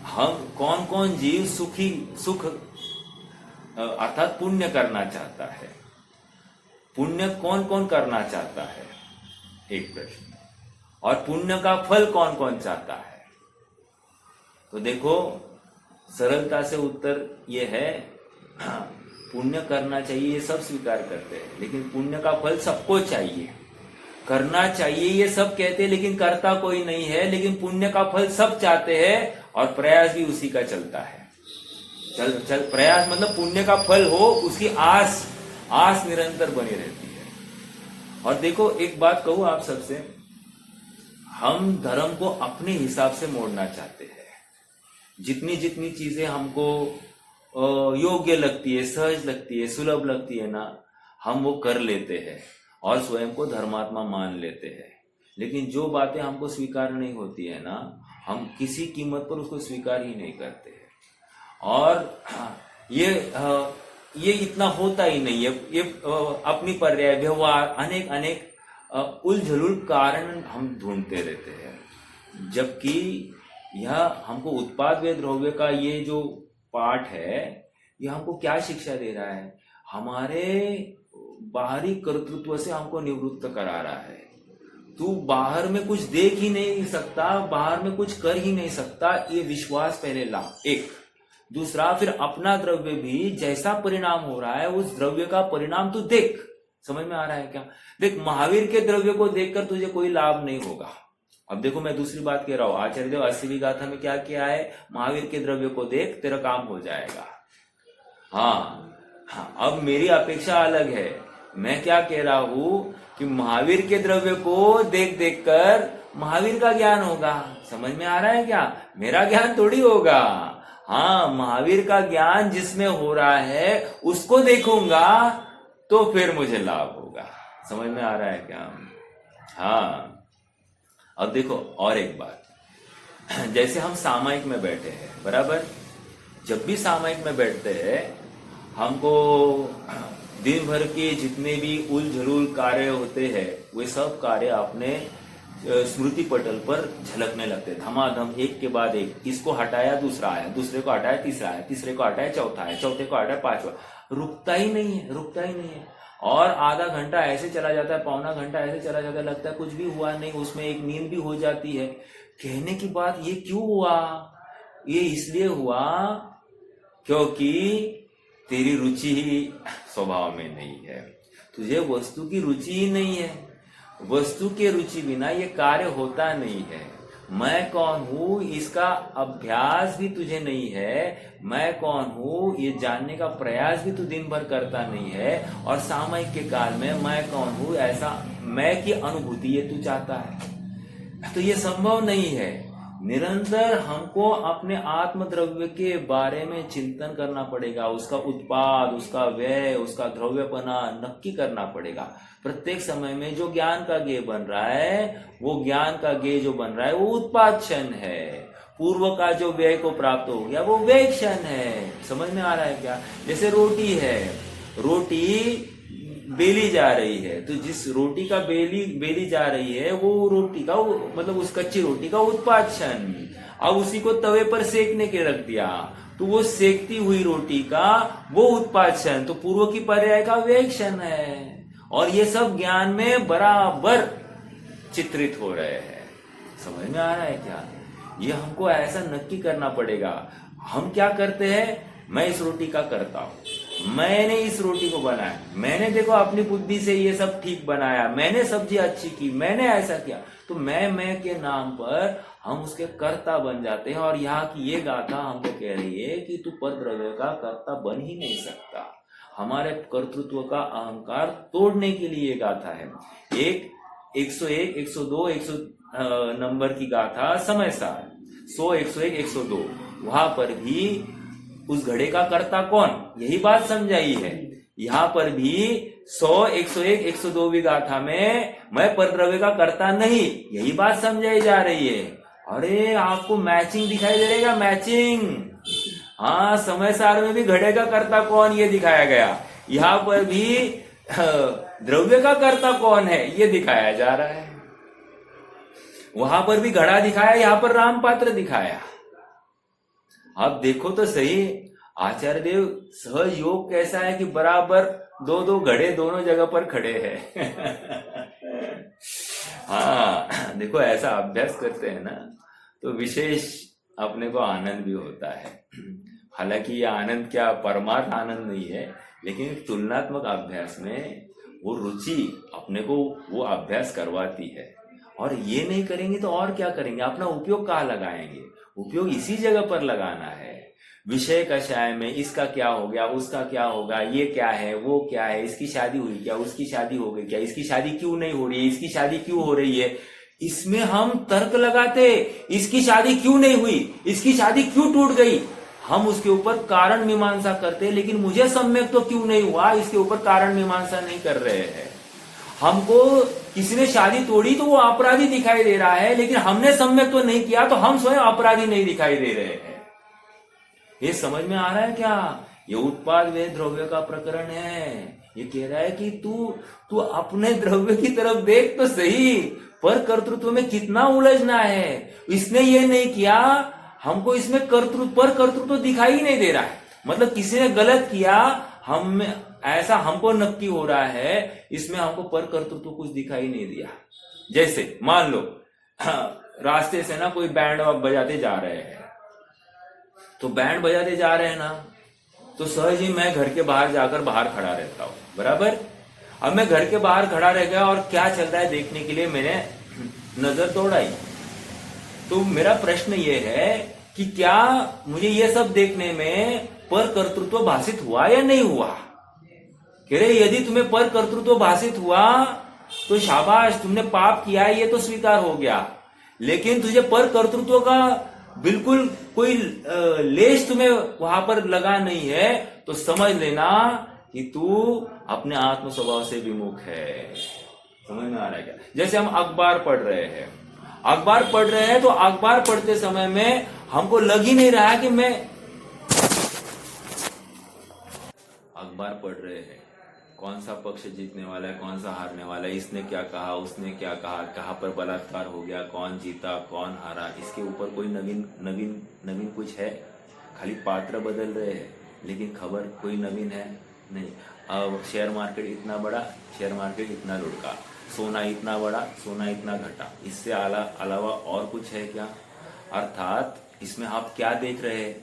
हम कौन कौन जीव सुख अर्थात पुण्य करना चाहता है? पुण्य कौन कौन करना चाहता है? एक प्रश्न। और पुण्य का फल कौन कौन चाहता है? तो देखो सरलता से उत्तर ये है, पुण्य करना चाहिए ये सब स्वीकार करते हैं, लेकिन पुण्य का फल सबको चाहिए, करना चाहिए ये सब कहते हैं, लेकिन करता कोई नहीं है। लेकिन पुण्य का फल सब चाहते हैं और प्रयास भी उसी का चलता है। चल प्रयास मतलब पुण्य का फल हो, उसकी आस निरंतर बनी रहती है। और देखो एक बात कहूं आप सबसे, हम धर्म को अपने हिसाब से मोड़ना चाहते हैं। जितनी जितनी चीजें हमको योग्य लगती है, सहज लगती है, सुलभ लगती है ना, हम वो कर लेते हैं और स्वयं को धर्मात्मा मान लेते हैं। लेकिन जो बातें हमको स्वीकार नहीं होती है ना, हम किसी कीमत पर उसको स्वीकार ही नहीं करते हैं। और ये इतना होता ही नहीं है। ये अपनी पर्याय व्यवहार अनेक उलझुल कारण हम ढूंढते रहते हैं, जबकि यह हमको उत्पाद व द्रव्य का ये जो पाठ है, ये हमको क्या शिक्षा दे रहा है? हमारे बाहरी कर्तृत्व से हमको निवृत्त करा रहा है। तू बाहर में कुछ देख ही नहीं सकता, बाहर में कुछ कर ही नहीं सकता, ये विश्वास पहले ला। एक दूसरा, फिर अपना द्रव्य भी जैसा परिणाम हो रहा है उस द्रव्य का परिणाम तू देख। समझ में आ रहा है क्या? देख, महावीर के द्रव्य को देखकर तुझे कोई लाभ नहीं होगा। अब देखो मैं दूसरी बात कह रहा हूं, आचार्य देव 80वीं गाथा में क्या किया है? महावीर के द्रव्य को देख, तेरा काम हो जाएगा। हाँ, अब मेरी अपेक्षा अलग है। मैं क्या कह रहा हूं कि महावीर के द्रव्य को देख देख कर महावीर का ज्ञान होगा। समझ में आ रहा है क्या? मेरा ज्ञान थोड़ी होगा। हाँ, महावीर का ज्ञान जिसमें हो रहा है उसको देखूंगा तो फिर मुझे लाभ होगा। समझ में आ रहा है क्या? हाँ। अब देखो और एक बात, जैसे हम सामायिक में बैठे हैं, बराबर, जब भी सामायिक में बैठते हैं हमको दिन भर के जितने भी उलझुल कार्य होते हैं वे सब कार्य अपने स्मृति पटल पर झलकने लगते, धमाधम, एक के बाद एक। इसको हटाया दूसरा आया, दूसरे को हटाया तीसरा आया, तीसरे को हटाया चौथा आया, चौथे को हटाया पांचवा, रुकता ही नहीं है, रुकता ही नहीं है। और आधा घंटा ऐसे चला जाता है, पौना घंटा ऐसे चला जाता है, लगता है कुछ भी हुआ नहीं, उसमें एक नींद भी हो जाती है। कहने की बात, ये क्यों हुआ? ये इसलिए हुआ क्योंकि तेरी रुचि ही स्वभाव में नहीं है, तुझे वस्तु की रुचि ही नहीं है। वस्तु के रुचि बिना ये कार्य होता नहीं है। मैं कौन हूं इसका अभ्यास भी तुझे नहीं है, मैं कौन हूं ये जानने का प्रयास भी तू दिन भर करता नहीं है। और सामयिक के काल में मैं कौन हूं ऐसा मैं की अनुभूति ये तू चाहता है, तो ये संभव नहीं है। निरंतर हमको अपने आत्म द्रव्य के बारे में चिंतन करना पड़ेगा, उसका उत्पाद, उसका व्यय, उसका द्रव्यपना नक्की करना पड़ेगा। प्रत्येक समय में जो ज्ञान का गेय बन रहा है, वो ज्ञान का गेय जो बन रहा है वो उत्पाद क्षण है। पूर्व का जो व्यय को प्राप्त हो गया वो व्यय क्षण है। समझ में आ रहा है क्या? जैसे रोटी है, रोटी बेली जा रही है, तो जिस रोटी का बेली जा रही है वो रोटी का मतलब उस कच्ची रोटी का उत्पाद क्षण। अब उसी को तवे पर सेकने के रख दिया तो वो सेकती हुई रोटी का वो उत्पाद क्षण, तो पूर्व की पर्याय का व्यय क्षण है। और ये सब ज्ञान में बराबर चित्रित हो रहे हैं। समझ में आ रहा है क्या? ये हमको ऐसा नक्की करना पड़ेगा। हम क्या करते हैं? मैं इस रोटी का करता हूं, मैंने इस रोटी को बनाया, मैंने देखो अपनी बुद्धि से ये सब ठीक बनाया, मैंने सब्जी अच्छी की, मैंने ऐसा किया, तो मैं के नाम पर हम उसके कर्ता बन जाते हैं। और यहाँ की ये गाथा हमको कह रही है कि तू पर द्रव्य का कर्ता बन ही नहीं सकता। हमारे कर्तृत्व का अहंकार तोड़ने के लिए ये गाथा है। 101, 102, 100 नंबर की गाथा समय सार 100, 101, 102, वहां पर भी उस घड़े का कर्ता कौन, यही बात समझाई है। यहाँ पर भी 100, 101, 102 गाथा में मैं परद्रव्य का कर्ता नहीं, यही बात समझाई जा रही है। अरे आपको मैचिंग दिखाई दे रहेगा, मैचिंग। हाँ, समय सार में भी घड़े का कर्ता कौन ये दिखाया गया, यहाँ पर भी द्रव्य का कर्ता कौन है ये दिखाया जा रहा है। वहां पर भी घड़ा दिखाया, यहाँ पर राम पात्र दिखाया। अब देखो तो सही, आचार्य देव सहज योग कैसा है कि बराबर दो दो घड़े दोनों जगह पर खड़े हैं। हाँ, देखो ऐसा अभ्यास करते हैं ना तो विशेष अपने को आनंद भी होता है। हालांकि ये आनंद क्या परमार्थ आनंद नहीं है, लेकिन तुलनात्मक अभ्यास में वो रुचि अपने को वो अभ्यास करवाती है। और ये नहीं करेंगे तो और क्या करेंगे? अपना उपयोग कहाँ लगाएंगे? उपयोग इसी जगह पर लगाना है। विषय कषाय में इसका क्या हो गया, उसका क्या होगा, ये क्या है, वो क्या है, इसकी शादी हुई क्या, उसकी शादी हो गई क्या, इसकी शादी क्यों नहीं हो रही है, इसकी शादी क्यों हो रही है, इसमें हम तर्क लगाते, इसकी शादी क्यों नहीं हुई, इसकी शादी क्यों टूट गई, हम उसके ऊपर कारण मीमांसा करते, लेकिन मुझे सम्यक तो क्यों नहीं हुआ, इसके ऊपर कारण मीमांसा नहीं कर रहे हैं। हमको किसी ने शादी तोड़ी तो वो अपराधी दिखाई दे रहा है, लेकिन हमने सम्यक तो नहीं किया तो हम स्वयं अपराधी नहीं दिखाई दे रहे हैं। ये समझ में आ रहा है क्या? ये उत्पाद वे द्रव्य का प्रकरण है। ये कह रहा है कि तू अपने द्रव्य की तरफ देख तो सही, पर कर्तृत्व में कितना उलझना है। इसने ये नहीं किया, हमको इसमें कर्तृत्व दिखाई ही नहीं दे रहा है। मतलब किसी ने गलत किया, हम ऐसा हमको नक्की हो रहा है, इसमें हमको पर कर्तृत्व कुछ दिखाई नहीं दिया। जैसे मान लो रास्ते से ना कोई बैंड बजाते जा रहे हैं, तो बैंड बजाते जा रहे हैं ना, तो सहज ही मैं घर के बाहर जाकर बाहर खड़ा रहता हूं, बराबर। अब मैं घर के बाहर खड़ा रह गया और क्या चल रहा है देखने के लिए मैंने नजर दौड़ाई। तो मेरा प्रश्न ये है कि क्या मुझे ये सब देखने में पर कर्तृत्व भाषित हुआ या नहीं हुआ? कह रहे यदि तुम्हें पर कर्तृत्व भाषित हुआ तो शाबाश, तुमने पाप किया है, ये तो स्वीकार हो गया। लेकिन तुझे पर कर्तृत्व का बिल्कुल कोई लेश तुम्हें वहां पर लगा नहीं है, तो समझ लेना कि तू अपने आत्म स्वभाव से विमुख है। समझ में आ रहा है क्या? जैसे हम अखबार पढ़ रहे हैं, अखबार पढ़ रहे हैं, तो अखबार पढ़ते समय में हमको लग ही नहीं रहा कि मैं अखबार पढ़ रहे हैं, कौन सा पक्ष जीतने वाला है, कौन सा हारने वाला है, इसने क्या कहा, उसने क्या कहा, कहाँ पर बलात्कार हो गया, कौन जीता, कौन हारा, इसके ऊपर कोई नवीन कुछ है? खाली पात्र बदल रहे हैं, लेकिन खबर कोई नवीन है नहीं। अब शेयर मार्केट इतना बड़ा, शेयर मार्केट इतना लुढ़का, सोना इतना बड़ा, सोना इतना घटा, इससे अलावा और कुछ है क्या? अर्थात इसमें आप क्या देख रहे हैं?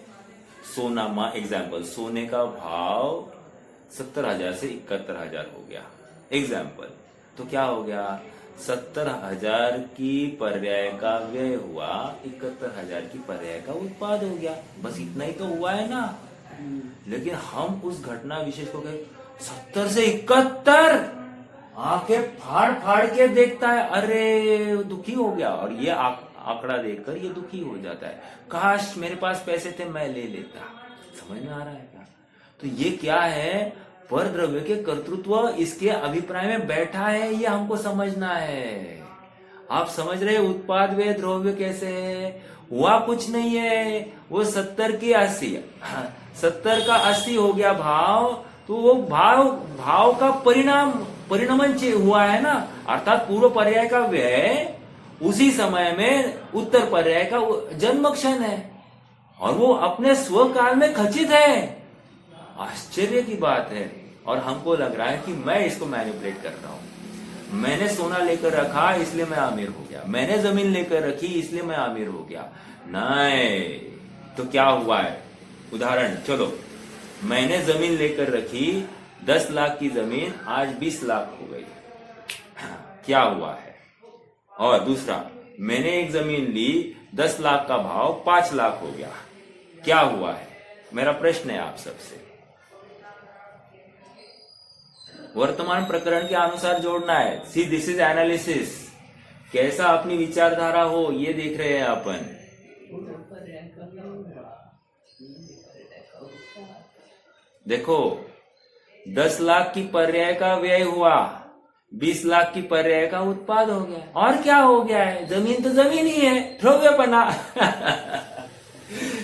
सोना, एग्जाम्पल, सोने का भाव 70,000 से 71,000 हो गया, एग्जाम्पल। तो क्या हो गया? 70,000 की पर्याय का व्यय हुआ, 71,000 की पर्याय का उत्पाद हो गया, बस इतना ही तो हुआ है ना। लेकिन हम उस घटना विशेष को कहे 70 से 71, आंखें फाड़ फाड़ के देखता है, अरे दुखी हो गया। और ये आंकड़ा देखकर ये दुखी हो जाता है, काश मेरे पास पैसे थे, मैं ले लेता। समझ में आ रहा है क्या? तो ये क्या है? पर द्रव्य के कर्तृत्व इसके अभिप्राय में बैठा है, ये हमको समझना है। आप समझ रहे उत्पाद वे द्रव्य कैसे है? हुआ कुछ नहीं है, वो 70 की 80, 70 का 80 हो गया भाव, तो वो भाव का परिणमन हुआ है ना। अर्थात पूर्व पर्याय का व्यय उसी समय में उत्तर पर्याय का जन्म क्षण है, और वो अपने स्व काल में खचित है। आश्चर्य की बात है। और हमको लग रहा है कि मैं इसको मैनिपुलेट कर रहा हूं। मैंने सोना लेकर रखा इसलिए मैं अमीर हो गया, मैंने जमीन लेकर रखी इसलिए मैं अमीर हो गया। नहीं, तो क्या हुआ है? उदाहरण, चलो, मैंने जमीन लेकर रखी, 10 लाख की जमीन आज 20 लाख हो गई, क्या हुआ है? और दूसरा, मैंने एक जमीन ली, 10 लाख का भाव 5 लाख हो गया, क्या हुआ है? मेरा प्रश्न है आप सबसे। वर्तमान प्रकरण के अनुसार जोड़ना है। See this is analysis. कैसा अपनी विचारधारा हो ये देख रहे हैं अपन। देखो, 10 लाख की पर्याय का व्यय हुआ, 20 लाख की पर्याय का उत्पाद हो गया। और क्या हो गया है? जमीन तो जमीन ही है, द्रव्यपना।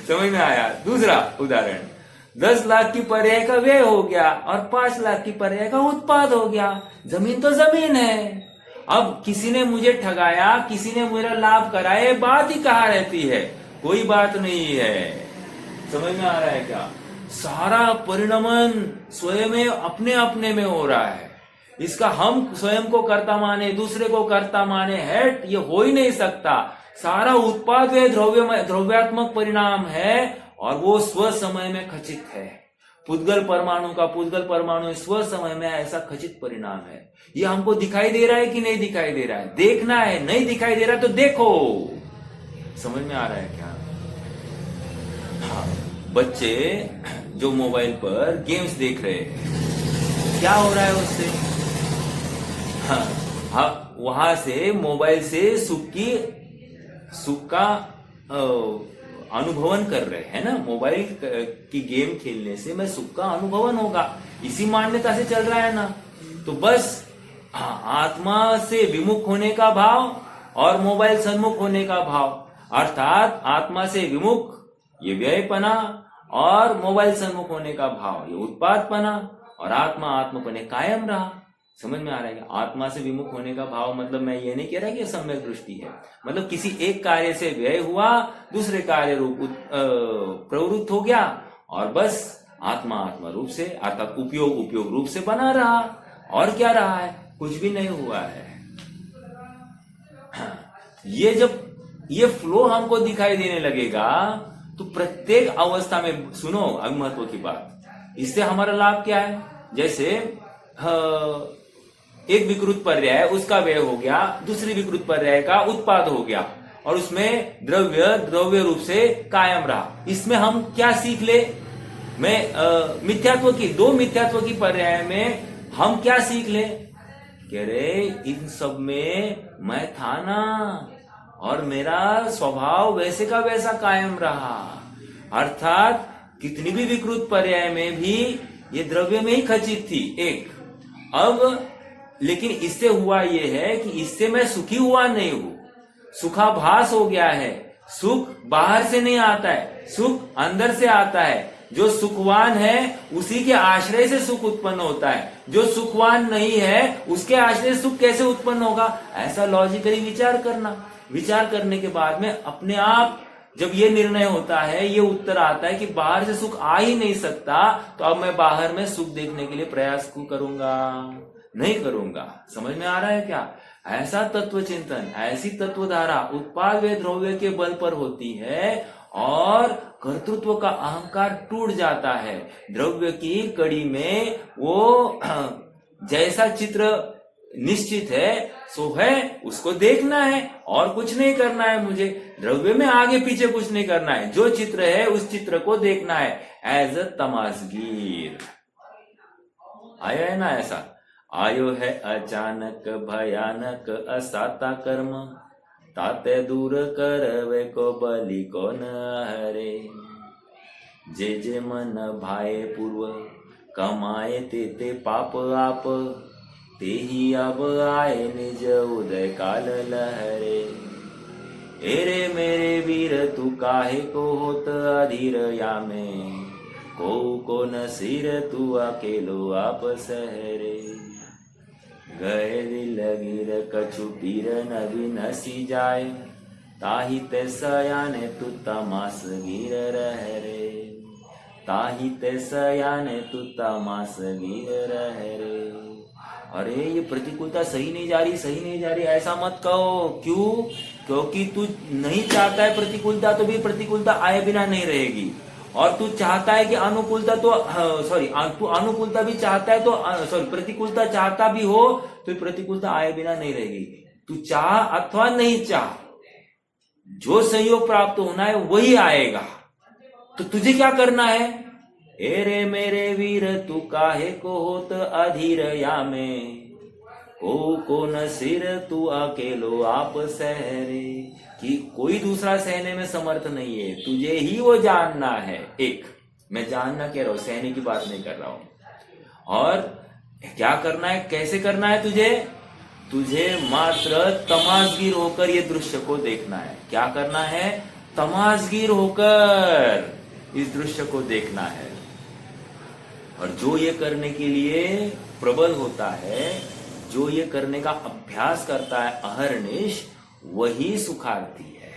समझ में आया? दूसरा उदाहरण, 10 लाख की पर्याय का व्यय हो गया और 5 लाख की पर्याय का उत्पाद हो गया। जमीन तो जमीन है। अब किसी ने मुझे ठगाया, किसी ने मेरा लाभ कराया, बात ही कहाँ रहती है? कोई बात नहीं है। समझ में आ रहा है क्या? सारा परिणमन स्वयं में अपने अपने में हो रहा है। इसका हम स्वयं को कर्ता माने, दूसरे को कर्ता माने, है ये हो ही नहीं सकता। सारा उत्पाद वे द्रव्यात्मक परिणाम है, और वो स्व समय में खचित है। पुद्गल परमाणु का पुद्गल परमाणु स्व समय में ऐसा खचित परिणाम है। ये हमको दिखाई दे रहा है कि नहीं दिखाई दे रहा है? देखना है। नहीं दिखाई दे रहा तो देखो। समझ में आ रहा है क्या? हाँ, बच्चे जो मोबाइल पर गेम्स देख रहे हैं, क्या हो रहा है उससे? हाँ, वहां से मोबाइल से सुख का अनुभवन कर रहे हैं ना। मोबाइल की गेम खेलने से मैं सुख का अनुभवन होगा, इसी मान्यता से चल रहा है ना। तो बस आत्मा से विमुख होने का भाव और मोबाइल सन्मुख होने का भाव, अर्थात आत्मा से विमुख ये व्ययपना और मोबाइल सन्मुख होने का भाव ये उत्पादपना, और आत्मा आत्मपने कायम रहा। समझ में आ रहा है? आत्मा से विमुख होने का भाव मतलब मैं ये नहीं कह रहा कि सम्यक दृष्टि है, मतलब किसी एक कार्य से व्यय हुआ, दूसरे कार्य रूप प्रवृत्त हो गया, और बस आत्मा रूप से अर्थात उपयोग रूप से बना रहा। और क्या रहा है? कुछ भी नहीं हुआ है। ये जब ये फ्लो हमको दिखाई देने लगेगा तो प्रत्येक अवस्था में, सुनो अब महत्व की बात, इससे हमारा लाभ क्या है? जैसे एक विकृत पर्याय उसका व्यय हो गया, दूसरी विकृत पर्याय का उत्पाद हो गया, और उसमें द्रव्य रूप से कायम रहा। इसमें हम क्या सीख ले? दो मिथ्यात्व की पर्याय में हम क्या सीख ले? कह रहे इन सब में मैं था ना, और मेरा स्वभाव वैसे का वैसा कायम रहा। अर्थात कितनी भी विकृत पर्याय में भी ये द्रव्य में ही खचित थी एक। अब लेकिन इससे हुआ ये है कि इससे मैं सुखी हुआ नहीं हूं, सुखाभास हो गया है। सुख बाहर से नहीं आता है, सुख अंदर से आता है। जो सुखवान है उसी के आश्रय से सुख उत्पन्न होता है, जो सुखवान नहीं है उसके आश्रय से सुख कैसे उत्पन्न होगा? ऐसा लॉजिकली विचार करना। विचार करने के बाद में अपने आप जब ये निर्णय होता है, ये उत्तर आता है कि बाहर से सुख आ ही नहीं सकता, तो अब मैं बाहर में सुख देखने के लिए प्रयास करूंगा? नहीं करूंगा। समझ में आ रहा है क्या? ऐसा तत्व चिंतन, ऐसी तत्वधारा उत्पाद व द्रव्य के बल पर होती है और कर्तृत्व का अहंकार टूट जाता है। द्रव्य की कड़ी में वो जैसा चित्र निश्चित है सो है, उसको देखना है और कुछ नहीं करना है। मुझे द्रव्य में आगे पीछे कुछ नहीं करना है, जो चित्र है उस चित्र को देखना है एज अ तमाशगीर। आया है ना ऐसा? आयो है अचानक भयानक असाता कर्म, ताते दूर करवे को बलि कौन हरे। जे जे मन भाए पूर्व, कमाए ते पाप आप, ते ही अब आए निज उदय काल लहरे। एरे मेरे वीर तू काहे को होत अधीर या में, को न सिर तू अकेलो आप सहरे। गए दिल गिर कछु पीर नबी नसी जाए, ताही ते सयाने तू तमास गिर रह रे। ताही ते सयाने तू तमास गिर रह रे। अरे ये प्रतिकूलता सही नहीं जा रही, सही नहीं जा रही, ऐसा मत कहो। क्यों? क्योंकि तू नहीं चाहता है प्रतिकूलता, तो भी प्रतिकूलता आए बिना नहीं रहेगी। और तू चाहता है कि अनुकूलता तो तू अनुकूलता भी चाहता है तो प्रतिकूलता चाहता भी हो तो प्रतिकूलता आए बिना नहीं रहेगी। तू चाह अथवा नहीं चाह, जो संयोग प्राप्त होना है वही आएगा। तो तुझे क्या करना है? एरे मेरे वीर तू काहे को होत अधीर या में, को न सिर तू अकेलो आप सहरे। कि कोई दूसरा सहने में समर्थ नहीं है, तुझे ही वो जानना है। एक मैं जानना कह रहा हूं, सहने की बात नहीं कर रहा हूं। और क्या करना है, कैसे करना है? तुझे मात्र तमाशगीर होकर ये दृश्य को देखना है। क्या करना है? तमाशगीर होकर इस दृश्य को देखना है। और जो ये करने के लिए प्रबल होता है, जो ये करने का अभ्यास करता है अहर्निश, वही सुखार्थी है।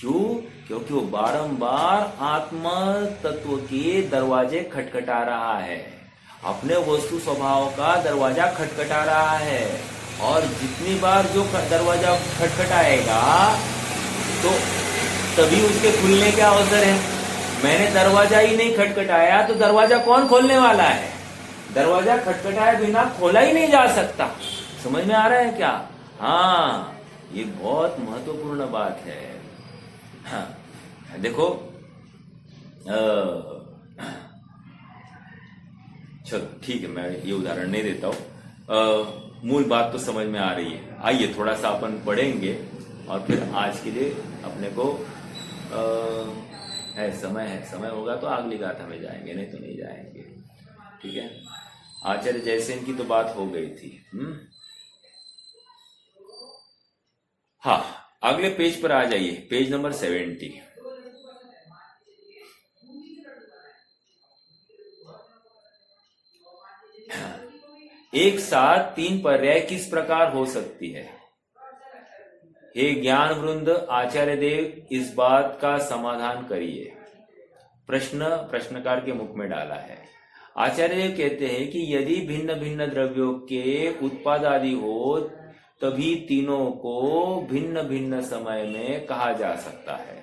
क्यों? क्योंकि वो बारंबार आत्म तत्व के दरवाजे खटखटा रहा है, अपने वस्तु स्वभाव का दरवाजा खटखटा रहा है। और जितनी बार जो दरवाजा खटखटाएगा तो तभी उसके खुलने का अवसर है। मैंने दरवाजा ही नहीं खटखटाया तो दरवाजा कौन खोलने वाला है? दरवाजा खटखटाए बिना खोला ही नहीं जा सकता। समझ में आ रहा है क्या? हाँ, ये बहुत महत्वपूर्ण बात है। हाँ, देखो चलो ठीक है, मैं ये उदाहरण नहीं देता हूं। मूल बात तो समझ में आ रही है। आइए थोड़ा सा अपन पढ़ेंगे और फिर आज के लिए अपने को समय होगा तो अगली गाथा में जाएंगे, नहीं तो नहीं जाएंगे। ठीक है, आचार्य जयसेन की तो बात हो गई थी। हाँ, अगले पेज पर आ जाइए, पेज नंबर 70। एक साथ 3 पर्याय किस प्रकार हो सकती है? हे ज्ञान वृंद, आचार्य देव इस बात का समाधान करिए। प्रश्न प्रश्नकार के मुख में डाला है। आचार्य देव कहते हैं कि यदि भिन्न भिन्न द्रव्यों के उत्पाद आदि हो तभी तीनों को भिन्न भिन्न समय में कहा जा सकता है।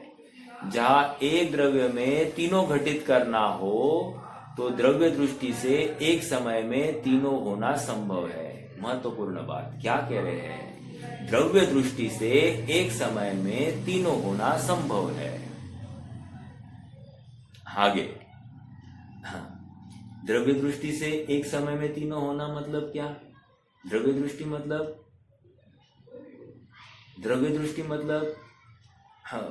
जहां एक द्रव्य में तीनों घटित करना हो तो द्रव्य दृष्टि से एक समय में तीनों होना संभव है। महत्वपूर्ण बात क्या कह रहे हैं? द्रव्य दृष्टि से एक समय में तीनों होना संभव है। आगे, द्रव्य दृष्टि से एक समय में तीनों होना मतलब क्या? द्रव्य दृष्टि मतलब हाँ,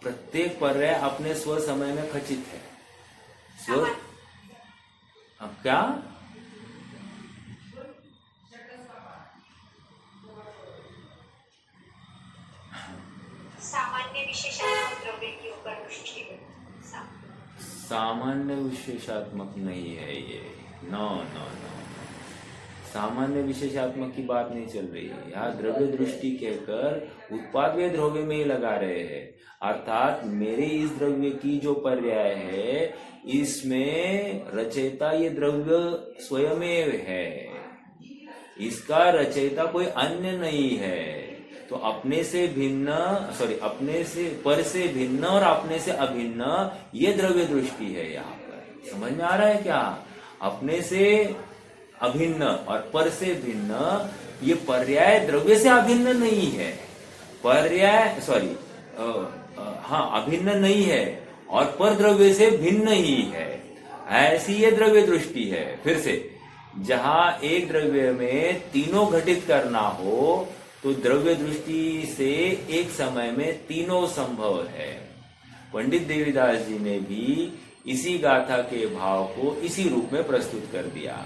प्रत्येक पर्याय अपने स्व समय में खचित है। स्व क्या सामान्य विशेषात्मक द्रव्य के ऊपर दृष्टि है। सामान्य विशेषात्मक नहीं है ये। नो नो नो, सामान्य विशेषात्मक की बात नहीं चल रही है यहाँ। द्रव्य दृष्टि कहकर उत्पाद व द्रव्य में ही लगा रहे हैं। अर्थात मेरे इस द्रव्य की जो पर्याय है इसमें रचयिता ये द्रव्य स्वयमेव है, इसका रचयिता कोई अन्य नहीं है। तो अपने से भिन्न अपने से पर से भिन्न और अपने से अभिन्न ये द्रव्य दृष्टि है। यहाँ पर समझ में आ रहा है क्या? अपने से अभिन्न और पर से भिन्न, ये पर्याय द्रव्य से अभिन्न नहीं है। पर्याय अभिन्न नहीं है और पर द्रव्य से भिन्न ही है, ऐसी ये द्रव्य दृष्टि है। फिर से, जहां एक द्रव्य में तीनों घटित करना हो तो द्रव्य दृष्टि से एक समय में तीनों संभव है। पंडित देवीदास जी ने भी इसी गाथा के भाव को इसी रूप में प्रस्तुत कर दिया।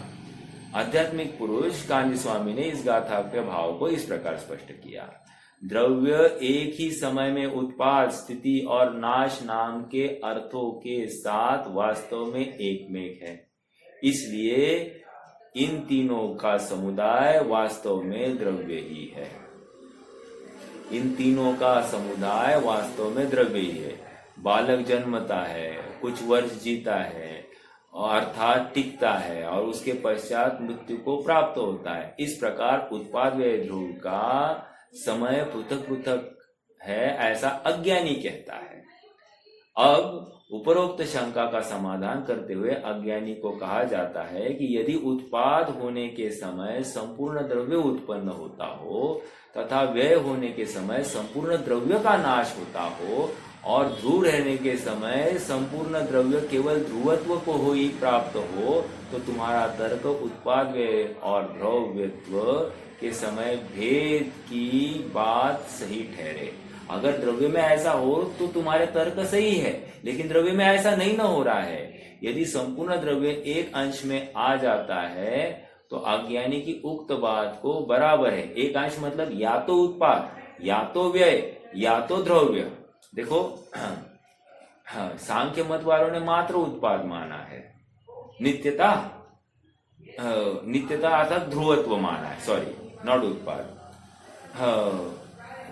आध्यात्मिक पुरुष कांजी स्वामी ने इस गाथा के भाव को इस प्रकार स्पष्ट किया। द्रव्य एक ही समय में उत्पाद, स्थिति और नाश नाम के अर्थों के साथ वास्तव में एकमेक है। इसलिए इन तीनों का समुदाय वास्तव में द्रव्य ही है। इन तीनों का समुदाय वास्तव में द्रव्य ही है। बालक जन्मता है, कुछ वर्ष जीता है, अर्थात टिकता है और उसके पश्चात मृत्यु को प्राप्त होता है। इस प्रकार उत्पाद व ध्रुव का समय पृथक पृथक है, ऐसा अज्ञानी कहता है। अब उपरोक्त शंका का समाधान करते हुए अज्ञानी को कहा जाता है कि यदि उत्पाद होने के समय संपूर्ण द्रव्य उत्पन्न होता हो तथा व्यय होने के समय संपूर्ण द्रव्य का नाश होता हो और ध्रुव रहने के समय संपूर्ण द्रव्य केवल ध्रुवत्व को ही प्राप्त हो, तो तुम्हारा तर्क उत्पाद व्यय और द्रव्यत्व के समय भेद की बात सही ठहरे। अगर द्रव्य में ऐसा हो तो तुम्हारे तर्क सही है, लेकिन द्रव्य में ऐसा नहीं ना हो रहा है। यदि संपूर्ण द्रव्य एक अंश में आ जाता है तो अज्ञानी की उक्त बात को बराबर है। एक अंश मतलब या तो उत्पाद, या तो व्यय, या तो द्रव्य। देखो सांख्य मत वालों ने मात्र उत्पाद माना है, नित्यता अर्थात ध्रुवत्व माना है, सॉरी नॉट उत्पाद।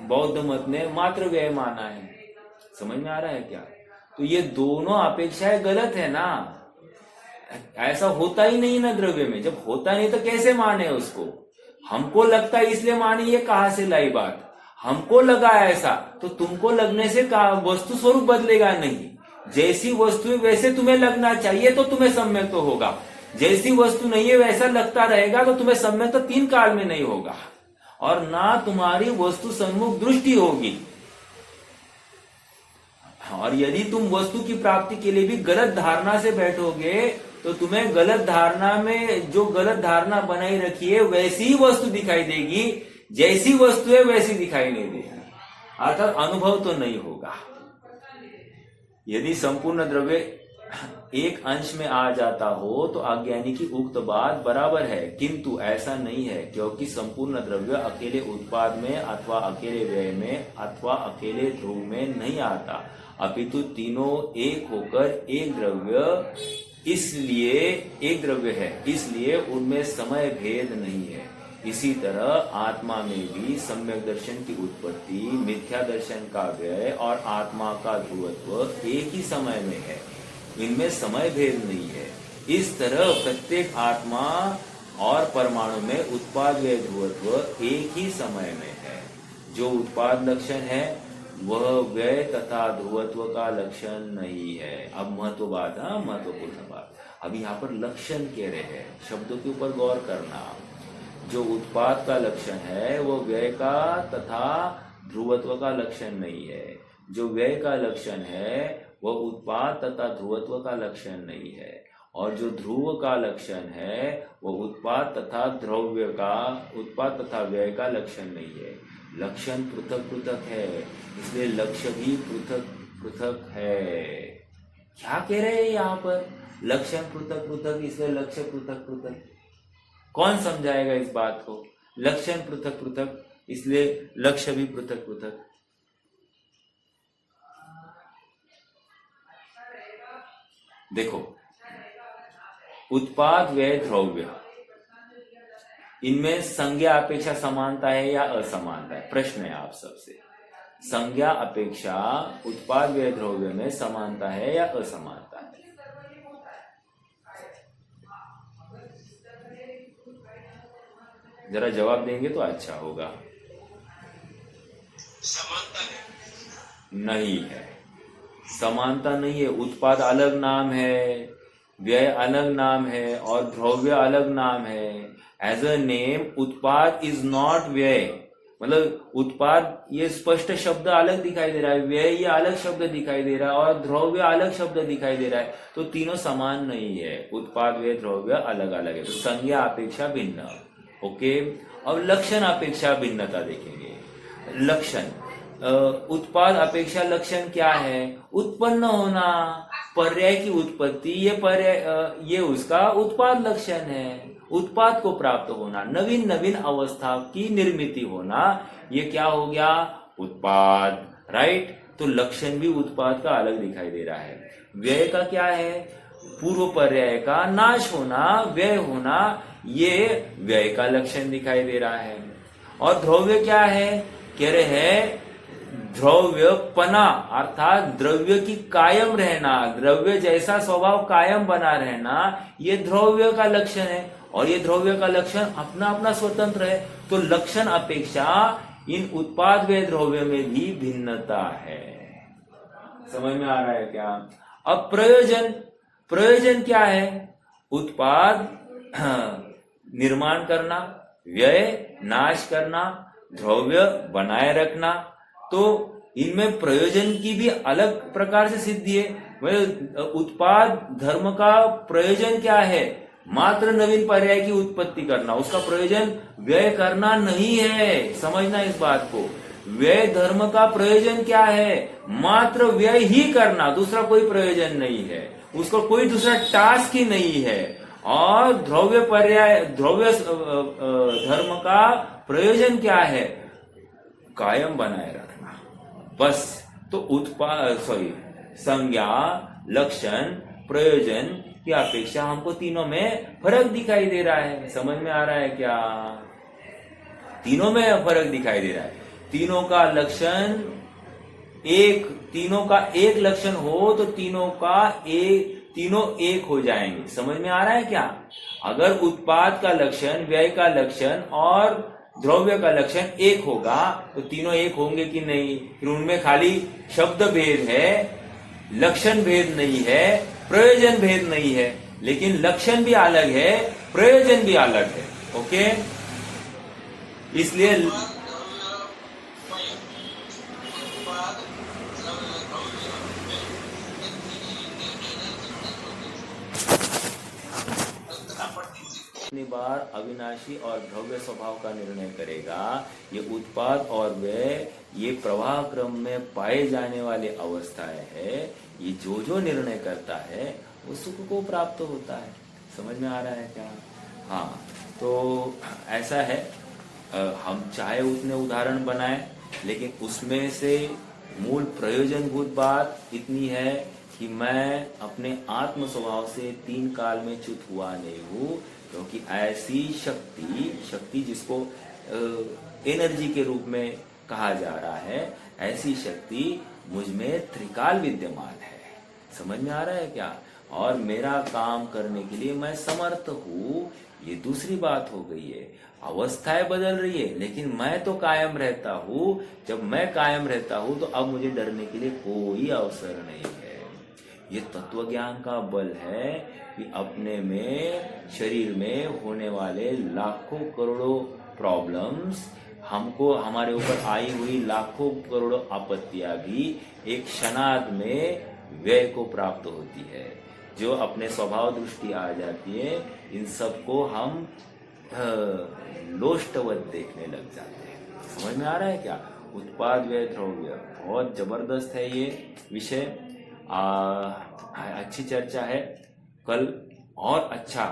बौद्ध मत ने मात्र व्यय माना है। समझ में आ रहा है क्या? तो ये दोनों अपेक्षाएं गलत है ना। ऐसा होता ही नहीं ना द्रव्य में। जब होता नहीं तो कैसे माने उसको? हमको लगता है इसलिए मानी, ये कहां से लाई बात? हमको लगा ऐसा, तो तुमको लगने से वस्तु स्वरूप बदलेगा नहीं। जैसी वस्तु है वैसे तुम्हें लगना चाहिए तो तुम्हें सम्यक तो होगा। जैसी वस्तु नहीं है वैसा लगता रहेगा तो तुम्हें सम्यक तो तीन काल में नहीं होगा और ना तुम्हारी वस्तु सम्मुख दृष्टि होगी। और यदि तुम वस्तु की प्राप्ति के लिए भी गलत धारणा से बैठोगे तो तुम्हें गलत धारणा में जो गलत धारणा बनाई रखी है वैसी ही वस्तु दिखाई देगी, जैसी वस्तु है वैसी दिखाई नहीं देगी, अर्थात अनुभव तो नहीं होगा। यदि संपूर्ण द्रव्य एक अंश में आ जाता हो तो अज्ञानी की उक्त बात बराबर है, किंतु ऐसा नहीं है, क्योंकि संपूर्ण द्रव्य अकेले उत्पाद में अथवा अकेले व्यय में अथवा अकेले ध्रुव में नहीं आता, अपितु तीनों एक होकर एक द्रव्य है, इसलिए उनमें समय भेद नहीं है। इसी तरह आत्मा में भी सम्यक दर्शन की उत्पत्ति, मिथ्या दर्शन का व्यय और आत्मा का ध्रुवत्व एक ही समय में है, इनमें समय भेद नहीं है। इस तरह प्रत्येक आत्मा और परमाणु में उत्पाद व्यय ध्रुवत्व एक ही समय में है। जो उत्पाद लक्षण है वह व्यय तथा ध्रुवत्व का लक्षण नहीं है। अब महत्वपूर्ण बात। अब यहाँ पर लक्षण कह रहे हैं, शब्दों के ऊपर गौर करना। जो उत्पाद का लक्षण है वो व्यय का तथा ध्रुवत्व का लक्षण नहीं है। जो व्यय का लक्षण है वह उत्पाद तथा ध्रुवत्व का लक्षण नहीं है। और जो ध्रुव का लक्षण है वो उत्पाद तथा व्यय का लक्षण नहीं है। लक्षण पृथक पृथक है, इसलिए लक्ष्य भी पृथक पृथक है। क्या कह रहे हैं यहाँ पर? लक्षण पृथक पृथक इसलिए लक्ष्य पृथक पृथक। कौन समझाएगा इस बात को? लक्षण पृथक पृथक इसलिए लक्ष्य भी पृथक पृथक। देखो, उत्पाद व्यय द्रव्य, इनमें संज्ञा अपेक्षा समानता है या असमानता है? प्रश्न है आप सबसे। संज्ञा अपेक्षा उत्पाद व्यय द्रव्य में समानता है या असमानता है? जरा जवाब देंगे तो अच्छा होगा। समानता है। नहीं है, समानता नहीं है। उत्पाद अलग नाम है, व्यय अलग नाम है और द्रव्य अलग नाम है। एज अ नेम उत्पाद इज नॉट व्यय, मतलब उत्पाद ये स्पष्ट शब्द अलग दिखाई दे रहा है, व्यय ये अलग शब्द दिखाई दे रहा है और द्रव्य अलग शब्द दिखाई दे रहा है, तो तीनों समान नहीं है। उत्पाद व्यय द्रव्य अलग अलग है, तो संज्ञा अपेक्षा भिन्न। ओके, अब लक्षण अपेक्षा भिन्नता देखेंगे। लक्षण, उत्पाद अपेक्षा लक्षण क्या है? उत्पन्न होना, पर्याय की उत्पत्ति, ये पर्याय ये उसका उत्पाद लक्षण है। उत्पाद को प्राप्त होना, नवीन नवीन अवस्था की निर्मिति होना, ये क्या हो गया? उत्पाद, राइट। तो लक्षण भी उत्पाद का अलग दिखाई दे रहा है। व्यय का क्या है? पूर्व पर्याय का नाश होना, व्यय होना, ये व्यय का लक्षण दिखाई दे रहा है। और द्रव्य क्या है? कह रहे हैं द्रव्य पना, अर्थात द्रव्य की कायम रहना, द्रव्य जैसा स्वभाव कायम बना रहना, ये द्रव्य का लक्षण है। और ये द्रव्य का लक्षण अपना अपना स्वतंत्र है। तो लक्षण अपेक्षा इन उत्पाद व द्रव्य में भी भिन्नता है। समझ में आ रहा है क्या? अब प्रयोजन, प्रयोजन क्या है? उत्पाद निर्माण करना, व्यय नाश करना, द्रव्य बनाए रखना। तो इनमें प्रयोजन की भी अलग प्रकार से सिद्धि है। उत्पाद धर्म का प्रयोजन क्या है? मात्र नवीन पर्याय की उत्पत्ति करना, उसका प्रयोजन व्यय करना नहीं है। समझना इस बात को। व्यय धर्म का प्रयोजन क्या है? मात्र व्यय ही करना, दूसरा कोई प्रयोजन नहीं है, उसका कोई दूसरा टास्क ही नहीं है। और द्रव्य पर्याय, द्रव्य धर्म का प्रयोजन क्या है? कायम बनाए रखना, बस। तो उत्पाद संज्ञा, लक्षण, प्रयोजन की अपेक्षा हमको तीनों में फर्क दिखाई दे रहा है। समझ में आ रहा है क्या? तीनों में फर्क दिखाई दे रहा है। तीनों का लक्षण एक, तीनों का एक लक्षण हो तो तीनों एक हो जाएंगे। समझ में आ रहा है क्या? अगर उत्पाद का लक्षण, व्यय का लक्षण और द्रव्य का लक्षण एक होगा तो तीनों एक होंगे कि नहीं? फिर उनमें खाली शब्द भेद है, लक्षण भेद नहीं है, प्रयोजन भेद नहीं है, लेकिन लक्षण भी अलग है, प्रयोजन भी अलग है। ओके, इसलिए बार अविनाशी और द्रव्य स्वभाव का निर्णय करेगा। ये उत्पाद और व्यय, ये प्रवाह क्रम में पाए जाने वाले अवस्थाएं है। ये जो निर्णय करता है वो सुख को प्राप्त होता है। समझ में आ रहा है क्या? हाँ, तो ऐसा है, हम चाहे उतने उदाहरण बनाएं, लेकिन उसमें से मूल प्रयोजनभूत बात इतनी है कि मैं अपने आत्म स्वभाव से 3 काल में च्युत हुआ नहीं हूँ, क्योंकि ऐसी शक्ति जिसको एनर्जी के रूप में कहा जा रहा है, ऐसी शक्ति मुझ में त्रिकाल विद्यमान है। समझ में आ रहा है क्या? और मेरा काम करने के लिए मैं समर्थ हूँ, ये दूसरी बात हो गई है। अवस्थाएं बदल रही है, लेकिन मैं तो कायम रहता हूँ। जब मैं कायम रहता हूँ तो अब मुझे डरने के लिए कोई अवसर नहीं है। ये तत्व ज्ञान का बल है कि अपने में, शरीर में होने वाले लाखों करोड़ों प्रॉब्लम्स, हमको हमारे ऊपर आई हुई लाखों करोड़ों आपत्तियां भी एक क्षणार्ध में व्यय को प्राप्त होती है। जो अपने स्वभाव दृष्टि आ जाती है, इन सबको हम लोष्टवत देखने लग जाते हैं। समझ में आ रहा है क्या? उत्पाद व्यय द्रव्य बहुत जबरदस्त है ये विषय। अच्छी चर्चा है। कल और अच्छा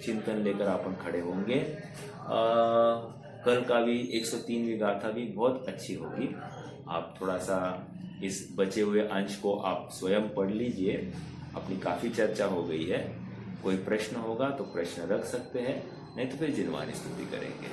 चिंतन लेकर अपन खड़े होंगे। कल का भी 103वीं गाथा भी बहुत अच्छी होगी। आप थोड़ा सा इस बचे हुए अंश को आप स्वयं पढ़ लीजिए। अपनी काफी चर्चा हो गई है। कोई प्रश्न होगा तो प्रश्न रख सकते हैं, नहीं तो फिर जिनवानी स्तुति करेंगे।